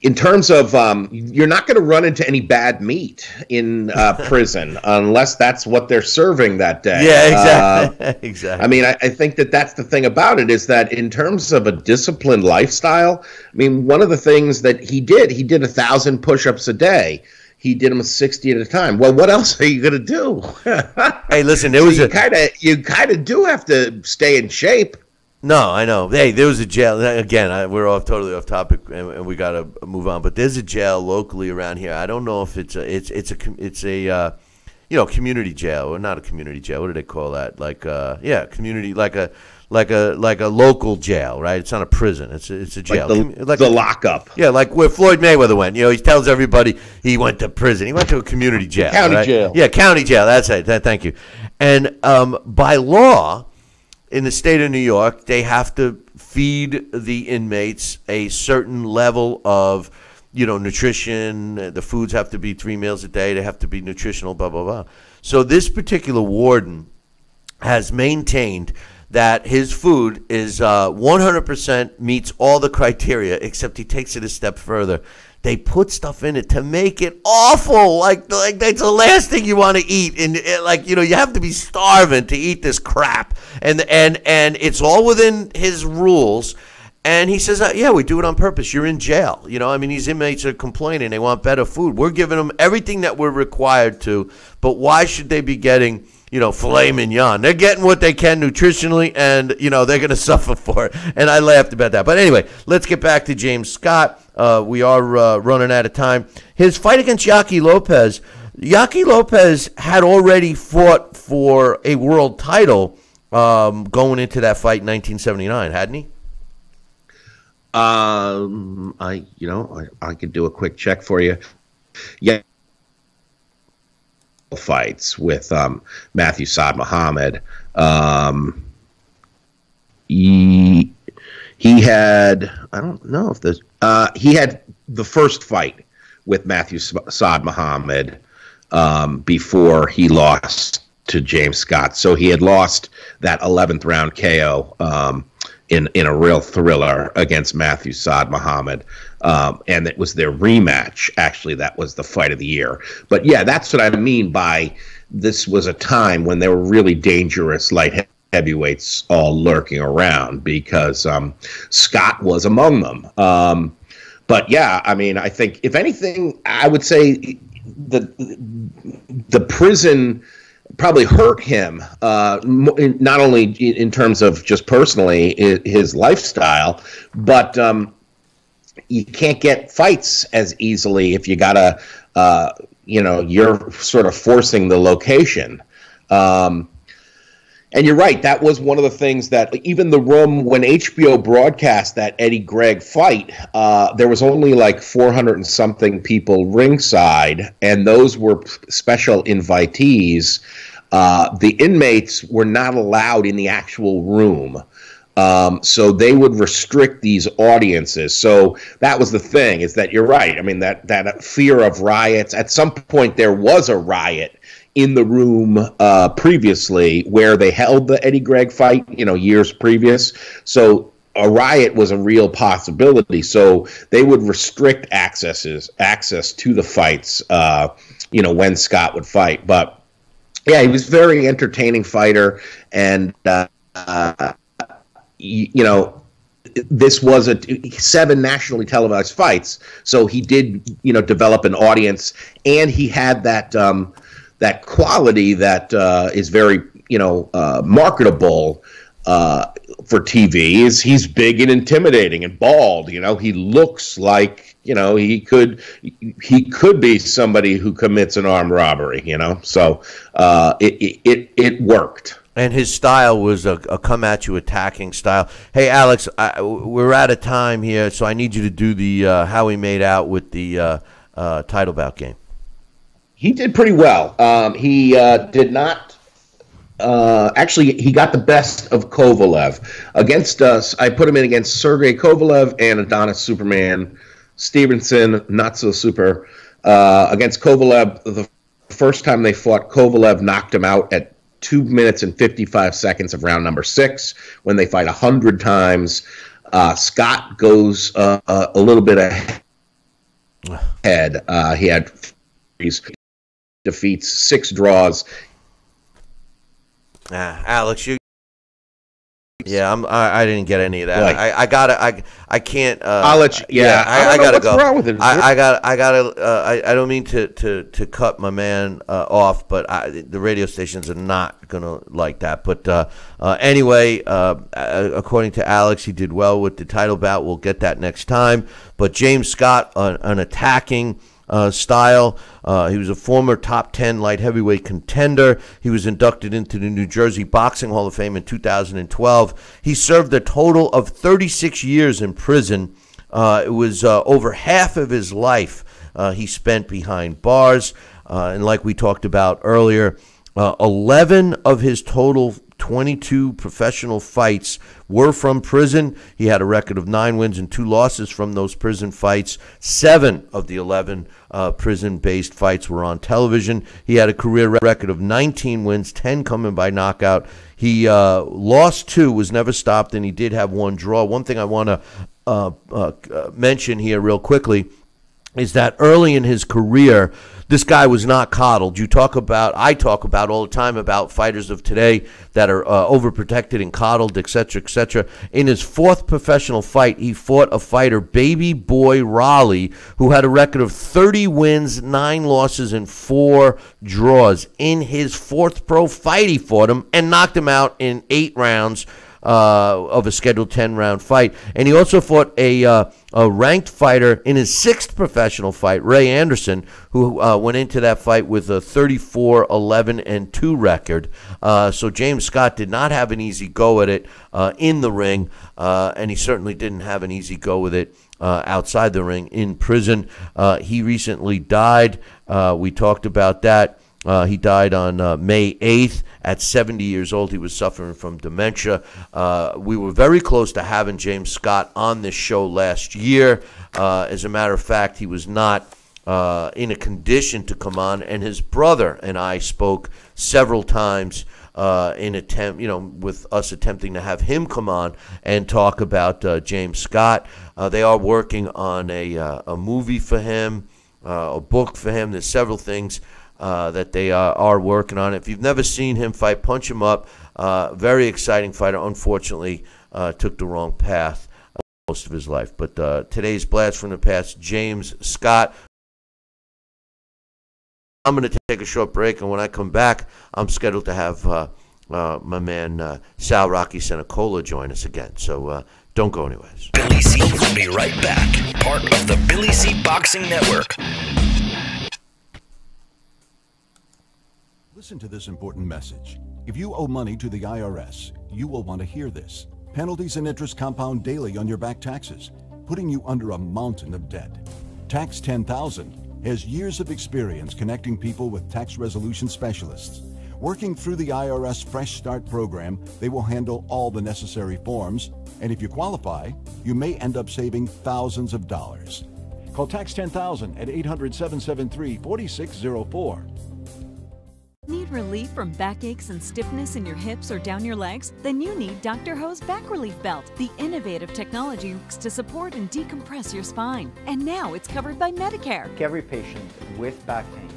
in terms of you're not going to run into any bad meat in prison unless that's what they're serving that day. Yeah, exactly. Exactly. I mean, I think that's the thing about it, is that in terms of a disciplined lifestyle, I mean, one of the things that he did 1,000 push-ups a day. He did them 60 at a time. Well, what else are you going to do? Hey, listen, you kind of do have to stay in shape. No, I know. Hey, there was a jail. Again, we're totally off topic, and we got to move on. But there's a jail locally around here. I don't know if it's a community jail, or not a community jail. What do they call that? Community, like a local jail, right? It's not a prison. It's a jail. Like the lockup. Yeah, like where Floyd Mayweather went. He tells everybody he went to prison. He went to a community jail. County jail. Yeah, county jail. That's it. Thank you. And by law, in the state of New York, they have to feed the inmates a certain level of, nutrition. The foods have to be 3 meals a day. They have to be nutritional, blah, blah, blah. So this particular warden has maintained that his food is 100% meets all the criteria, except he takes it a step further. They put stuff in it to make it awful. Like that's the last thing you want to eat. And you have to be starving to eat this crap. And it's all within his rules. And he says, we do it on purpose. You're in jail. These inmates are complaining. They want better food. We're giving them everything that we're required to. But why should they be getting, filet mignon? They're getting what they can nutritionally, and, they're going to suffer for it. And I laughed about that. But anyway, let's get back to James Scott. We are running out of time. His fight against Yaki Lopez had already fought for a world title going into that fight in 1979, hadn't he? I could do a quick check for you. Yeah. Fights with Matthew Saad Muhammad. He had, I don't know if this, he had the first fight with Matthew Saad Muhammad before he lost to James Scott. So he had lost that 11th round KO in a real thriller against Matthew Saad Muhammad. And it was their rematch. Actually, that was the fight of the year. But yeah, that's what I mean by this was a time when there were really dangerous light heavyweights all lurking around, because Scott was among them. But yeah, I mean, I think if anything, I would say the prison probably hurt him, not only in terms of just personally his lifestyle, but you can't get fights as easily if you gotta, you're sort of forcing the location. And you're right, that was one of the things that even the room, when HBO broadcast that Eddie Gregg fight, there was only like 400 and something people ringside, and those were special invitees. The inmates were not allowed in the actual room. So they would restrict these audiences. So that was the thing, is that you're right. I mean, that fear of riots, at some point there was a riot in the room previously where they held the Eddie Gregg fight, years previous. So a riot was a real possibility. So they would restrict access to the fights, when Scott would fight. But yeah, he was a very entertaining fighter, and this was 7 nationally televised fights, so he did, develop an audience, and he had that quality that is very, marketable for TV. Is he's big and intimidating and bald. He looks like, he could be somebody who commits an armed robbery. So it worked. And his style was a come-at-you attacking style. Hey, Alex, we're out of time here, so I need you to do the how he made out with the title bout game. He did pretty well. He did not... actually, he got the best of Kovalev. Against us, I put him in against Sergey Kovalev and Adonis Superman Stevenson, not so super. Against Kovalev, the first time they fought, Kovalev knocked him out at 2 minutes and 55 seconds of round number 6. When they fight 100 times, Scott goes a little bit ahead. He had defeats, 6 draws. Alex, yeah, I didn't get any of that. Right. I can't. I'll let you. Yeah, I gotta go. What's wrong with it? I gotta. I don't mean to cut my man off, but the radio stations are not gonna like that. But anyway, according to Alex, he did well with the title bout. We'll get that next time. But James Scott, an attacking style. He was a former top 10 light heavyweight contender. He was inducted into the New Jersey Boxing Hall of Fame in 2012. He served a total of 36 years in prison. It was over half of his life he spent behind bars. And like we talked about earlier, 11 of his total 22 professional fights were from prison. He had a record of 9 wins and 2 losses from those prison fights. 7 of the 11 prison-based fights were on television. He had a career record of 19 wins, 10 coming by knockout. He lost 2, was never stopped, and he did have 1 draw. One thing I want to mention here real quickly is that early in his career, this guy was not coddled. I talk about all the time about fighters of today that are overprotected and coddled, etc., etc. In his 4th professional fight, he fought a fighter, Baby Boy Raleigh, who had a record of 30 wins, 9 losses, and 4 draws. In his 4th pro fight, he fought him and knocked him out in 8 rounds of a scheduled 10-round fight. And he also fought a ranked fighter in his 6th professional fight, Ray Anderson, who went into that fight with a 34-11-2 record. So James Scott did not have an easy go at it in the ring, and he certainly didn't have an easy go with it outside the ring in prison. He recently died. We talked about that. He died on May 8th at 70 years old. He was suffering from dementia. We were very close to having James Scott on this show last year. As a matter of fact, he was not in a condition to come on, and his brother and I spoke several times with us attempting to have him come on and talk about James Scott. They are working on a movie for him, a book for him. There's several things that they are working on. If you've never seen him fight, punch him up. Very exciting fighter. Unfortunately, took the wrong path most of his life. But today's blast from the past, James Scott. I'm going to take a short break, and when I come back, I'm scheduled to have my man Sal Rocky Senacola join us again. So don't go anywhere. Billy C will be right back. Part of the Billy C Boxing Network. Listen to this important message. If you owe money to the IRS, you will want to hear this. Penalties and interest compound daily on your back taxes, putting you under a mountain of debt. Tax 10,000 has years of experience connecting people with tax resolution specialists. Working through the IRS Fresh Start program, they will handle all the necessary forms, and if you qualify, you may end up saving thousands of dollars. Call Tax 10,000 at 800-773-4604. Need relief from backaches and stiffness in your hips or down your legs? Then you need Dr. Ho's Back Relief Belt. The innovative technology works to support and decompress your spine. And now it's covered by Medicare. Every patient with back pain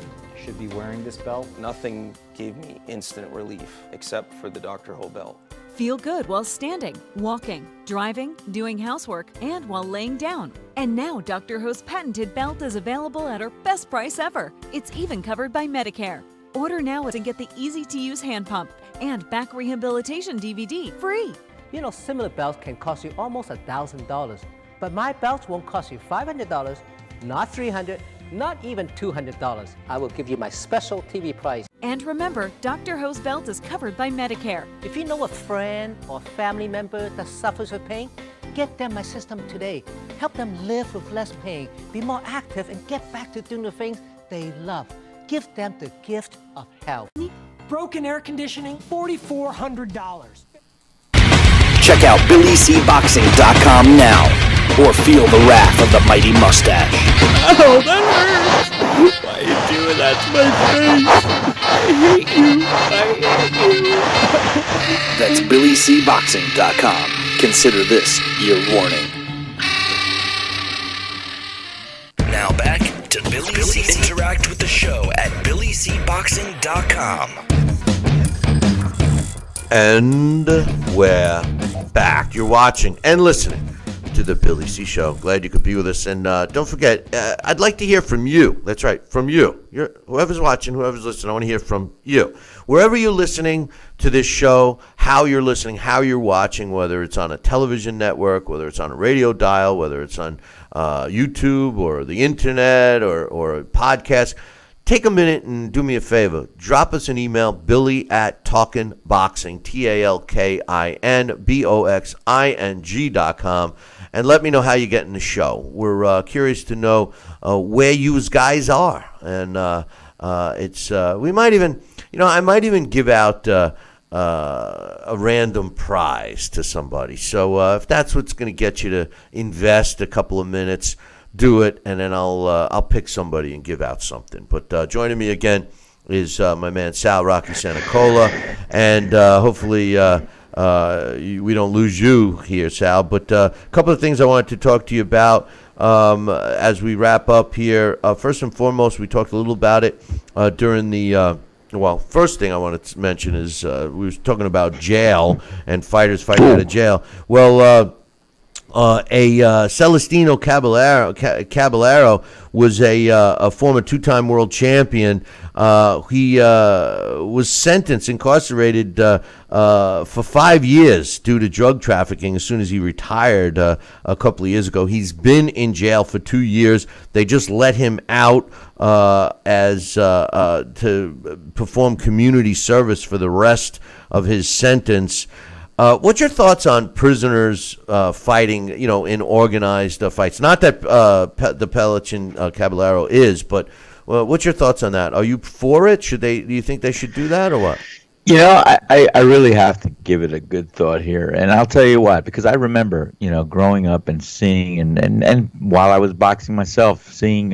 should be wearing this belt. Nothing gave me instant relief except for the Dr. Ho belt. Feel good while standing, walking, driving, doing housework, and while laying down. And now Dr. Ho's patented belt is available at our best price ever. It's even covered by Medicare. Order now and get the easy-to-use hand pump and back rehabilitation DVD free. You know, similar belts can cost you almost $1,000, but my belts won't cost you $500, not $300, not even $200. I will give you my special TV price. And remember, Dr. Ho's belt is covered by Medicare. If you know a friend or family member that suffers with pain, get them my system today. Help them live with less pain, be more active, and get back to doing the things they love. Give them the gift of health. Broken air conditioning, $4,400. Check out BillyCBoxing.com now, or feel the wrath of the mighty mustache. Oh, that hurts! Why are you doing that to my face? I hate you. That's BillyCBoxing.com. Consider this your warning. Now back to Billy C. Interact with the show at BillyCBoxing.com. And we're back. You're watching and listening to the Billy C. Show. Glad you could be with us. And don't forget, I'd like to hear from you. That's right, from you. Whoever's watching, whoever's listening, I want to hear from you. Wherever you're listening to this show, how you're listening, how you're watching, whether it's on a television network, whether it's on a radio dial, whether it's on YouTube or the internet or a podcast, take a minute and do me a favor. Drop us an email, billy@talkinboxing, TALKINBOXING.com, and let me know how you're getting the show. We're curious to know where you guys are. And we might even, I might even give out a random prize to somebody. So if that's what's going to get you to invest a couple of minutes, do it, and then I'll pick somebody and give out something. But joining me again is my man Sal Rocky Senacola, and hopefully we don't lose you here, Sal. But a couple of things I wanted to talk to you about as we wrap up here. First and foremost, we talked a little about it during the first thing I wanted to mention is we were talking about jail and fighters fighting out of jail. Well, Celestino Caballero was a former two-time world champion. He was incarcerated for 5 years due to drug trafficking as soon as he retired a couple of years ago. He's been in jail for 2 years. They just let him out to perform community service for the rest of his sentence. What's your thoughts on prisoners fighting, in organized fights? Not that the Pelichin Caballero is, but what's your thoughts on that? Are you for it? Do you think they should do that or what? I really have to give it a good thought here, and I'll tell you why. Because I remember, growing up and seeing, and while I was boxing myself, seeing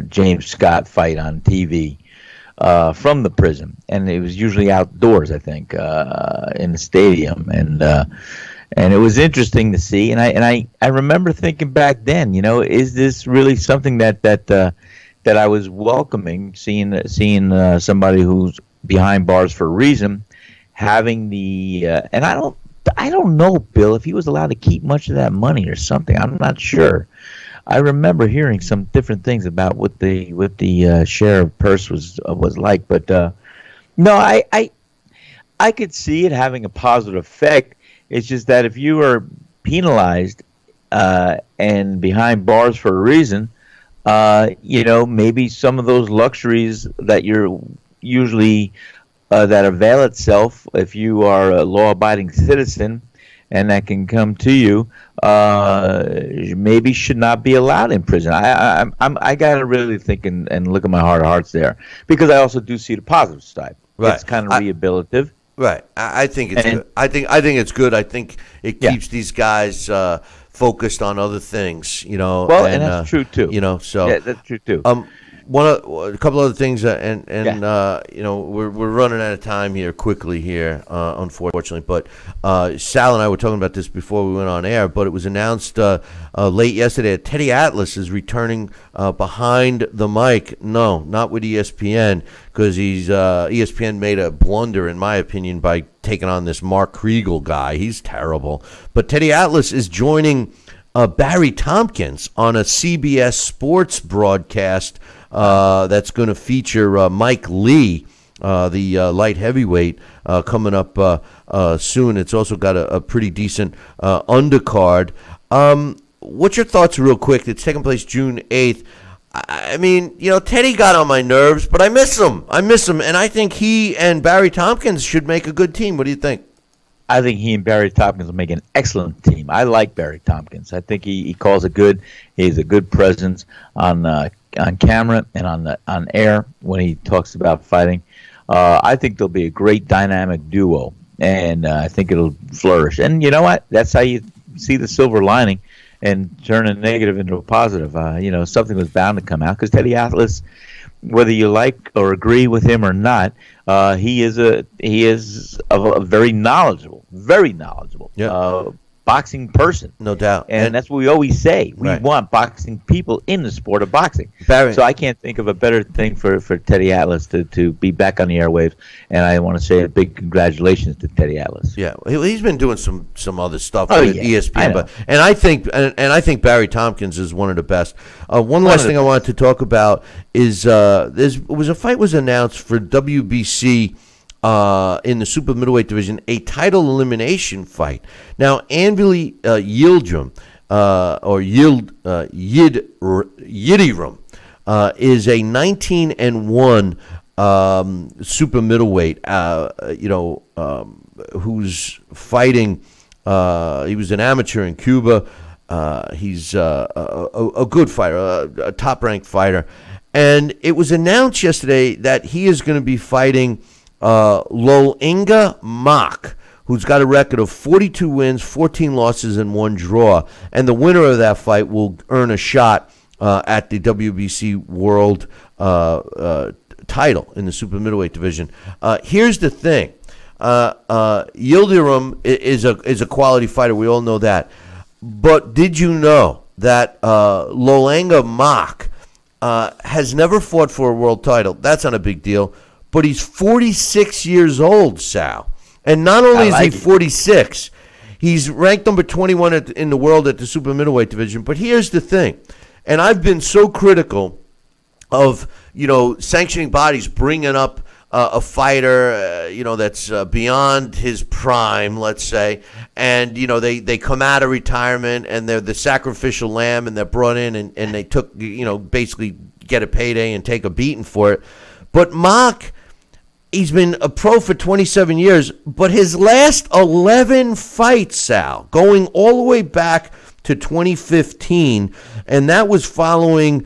James Scott fight on TV. from the prison, and it was usually outdoors, I think, in the stadium, and it was interesting to see. And I remember thinking back then, is this really something that I was welcoming, seeing somebody who's behind bars for a reason, having the and I don't know, Bill, if he was allowed to keep much of that money or something. I'm not sure. I remember hearing some different things about what the share of purse was like, but no, I could see it having a positive effect. It's just that if you are penalized and behind bars for a reason, maybe some of those luxuries that you're usually that avail itself if you are a law-abiding citizen, and that can come to you, maybe should not be allowed in prison. I got to really think and look at my heart of hearts there, because I also do see the positive side. Right. It's kind of rehabilitative. Right. I think it's good. I think it's good. I think it keeps these guys focused on other things. Well, and that's true too. So yeah, that's true too. A couple other things, and we're running out of time here quickly here, unfortunately. But Sal and I were talking about this before we went on air. But it was announced late yesterday that Teddy Atlas is returning behind the mic. No, not with ESPN, because ESPN made a blunder, in my opinion, by taking on this Mark Kriegel guy. He's terrible. But Teddy Atlas is joining Barry Tompkins on a CBS Sports broadcast that's going to feature Mike Lee, the light heavyweight, coming up soon. It's also got a pretty decent undercard. What's your thoughts real quick? It's taking place June 8th. I mean, Teddy got on my nerves, but I miss him. And I think he and Barry Tompkins should make a good team. What do you think? I think he and Barry Tompkins will make an excellent team. I like Barry Tompkins. I think he calls it good. He's a good presence on camera and on air when he talks about fighting. I think they'll be a great dynamic duo, and I think it'll flourish. And you know what? That's how you see the silver lining and turn a negative into a positive. Something was bound to come out, because Teddy Atlas, whether you like or agree with him or not, he is a very knowledgeable boxing person. No doubt. And that's what we always say. We want boxing people in the sport of boxing. Barry. So I can't think of a better thing for Teddy Atlas to be back on the airwaves. And I want to say a big congratulations to Teddy Atlas. Yeah, he's been doing some other stuff with ESPN, and I think Barry Tompkins is one of the best. One last thing I wanted to talk about is there was a fight was announced for WBC in the super middleweight division, a title elimination fight. Now, Anvili Yildirim Yildirim is a 19-1 super middleweight. Who's fighting? He was an amateur in Cuba. He's a good fighter, a top-ranked fighter, and it was announced yesterday that he is going to be fighting Lolinga Mak, who's got a record of 42 wins, 14 losses, and 1 draw. And the winner of that fight will earn a shot at the WBC World title in the super middleweight division. Here's the thing. Yildirim is a quality fighter. We all know that. But did you know that Lolinga Mak has never fought for a world title? That's not a big deal. But he's 46 years old, Sal. And not only is he 46, he's ranked number 21 in the world at the super middleweight division. But here's the thing. And I've been so critical of, sanctioning bodies bringing up a fighter, that's beyond his prime, let's say. And, they come out of retirement and they're the sacrificial lamb and they're brought in and they took, basically get a payday and take a beating for it. But Mak, he's been a pro for 27 years, but his last 11 fights, Sal, going all the way back to 2015, and that was following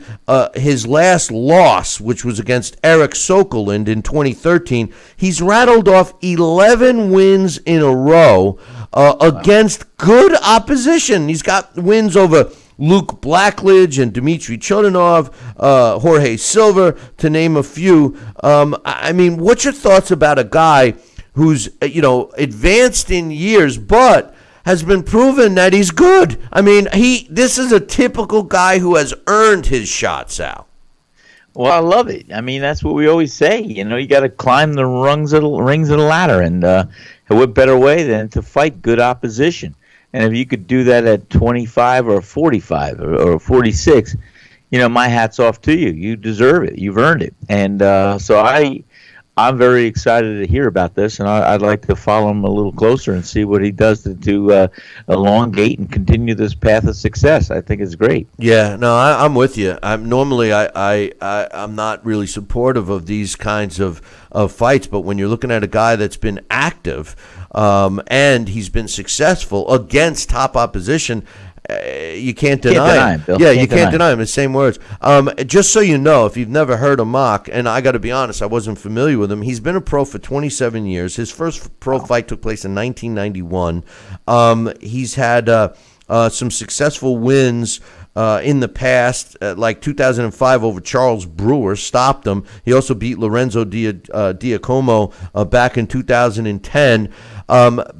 his last loss, which was against Eric Sokolin in 2013. He's rattled off 11 wins in a row against good opposition. He's got wins over Luke Blackledge and Dmitry Chodunov, Jorge Silva, to name a few. I mean, what's your thoughts about a guy who's, advanced in years, but has been proven that he's good? I mean, this is a typical guy who has earned his shot, Sal. Well, I love it. I mean, that's what we always say. You got to climb the rings of the ladder, and what better way than to fight good opposition? And if you could do that at 25 or 45 or 46, my hat's off to you. You deserve it. You've earned it. And so I'm very excited to hear about this, and I'd like to follow him a little closer and see what he does to elongate and continue this path of success. I think it's great. Yeah, no, I'm with you. I'm not really supportive of these kinds of fights, but when you're looking at a guy that's been active and he's been successful against top opposition, you can't deny him. Bill. Yeah, you can't deny him. The same words. Just so you know, if you've never heard of Mock, and I got to be honest, I wasn't familiar with him. He's been a pro for 27 years. His first pro fight took place in 1991. He's had some successful wins in the past, like 2005 over Charles Brewer, stopped him. He also beat Lorenzo Diacomo back in 2010.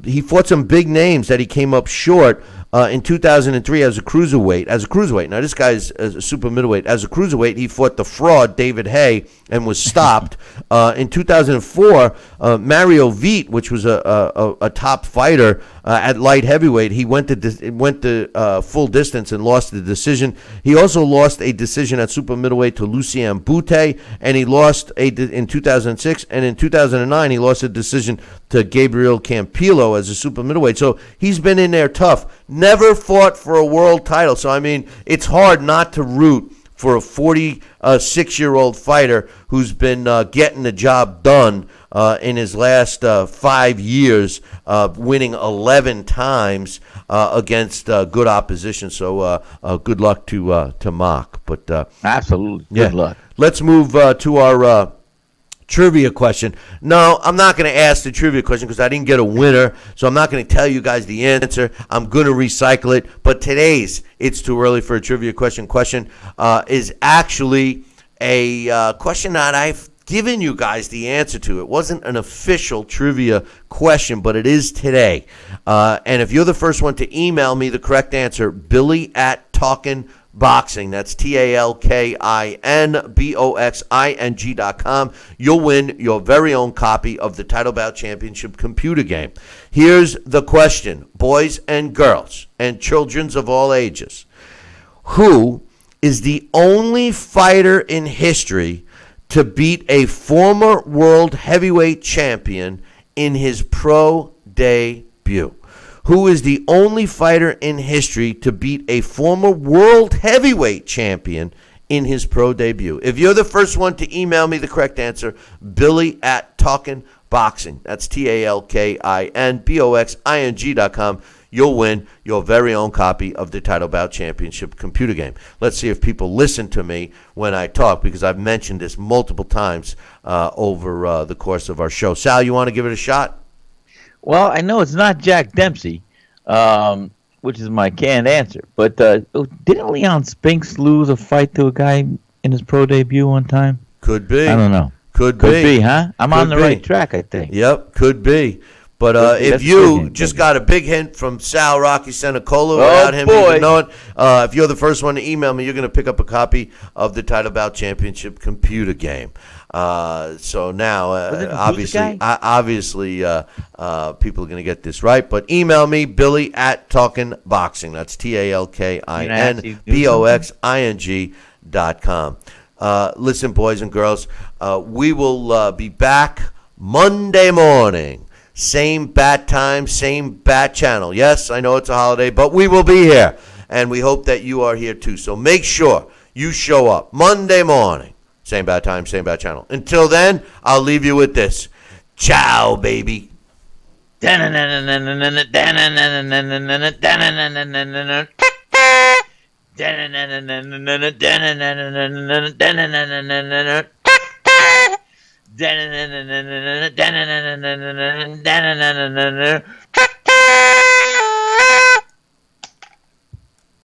He fought some big names that he came up short. In 2003 as a cruiserweight. Now, this guy's a super middleweight. As a cruiserweight, he fought the fraud, David Hay, and was stopped. In 2004, Mario Vite, which was a top fighter at light heavyweight, he went to full distance and lost the decision. He also lost a decision at super middleweight to Lucien Boutte, and he lost in 2006. And in 2009, he lost a decision to Gabriel Campillo as a super middleweight. So he's been in there tough. Never fought for a world title. So, I mean, it's hard not to root for a 46-year-old fighter who's been getting the job done in his last 5 years, winning 11 times against good opposition. So good luck to Mock. But absolutely, good luck. Let's move to our trivia question. No, I'm not going to ask the trivia question because I didn't get a winner, so I'm not going to tell you guys the answer. I'm going to recycle it. But today's It's Too Early for a Trivia Question is actually a question that I've given you guys the answer to. It wasn't an official trivia question, but it is today. And if you're the first one to email me the correct answer, Billy@TalkinBoxing, that's TalkinBoxing.com, you'll win your very own copy of the Title Bout Championship computer game. Here's the question, boys and girls and children of all ages. Who is the only fighter in history to beat a former world heavyweight champion in his pro debut? Who is the only fighter in history to beat a former world heavyweight champion in his pro debut? If you're the first one to email me the correct answer, Billy@TalkinBoxing, that's TalkinBoxing.com, you'll win your very own copy of the Title Bout Championship computer game. Let's see if people listen to me when I talk, because I've mentioned this multiple times over the course of our show. Sal, you want to give it a shot? Well, I know it's not Jack Dempsey, which is my canned answer. But didn't Leon Spinks lose a fight to a guy in his pro debut one time? Could be. I don't know. Could be, huh? I'm on the right track, I think. Yep, could be. But if you just got a big hint from Sal Rocky Senacola without him even knowing, if you're the first one to email me, you're going to pick up a copy of the Title Bout Championship computer game. So now, obviously, people are going to get this right. But email me, Billy@TalkinBoxing. That's TalkinBoxing.com. Listen, boys and girls, we will be back Monday morning. Same bat time, same bat channel. Yes, I know it's a holiday, but we will be here. And we hope that you are here too. So make sure you show up Monday morning. Same bat time, same bat channel. Until then, I'll leave you with this. Ciao, baby.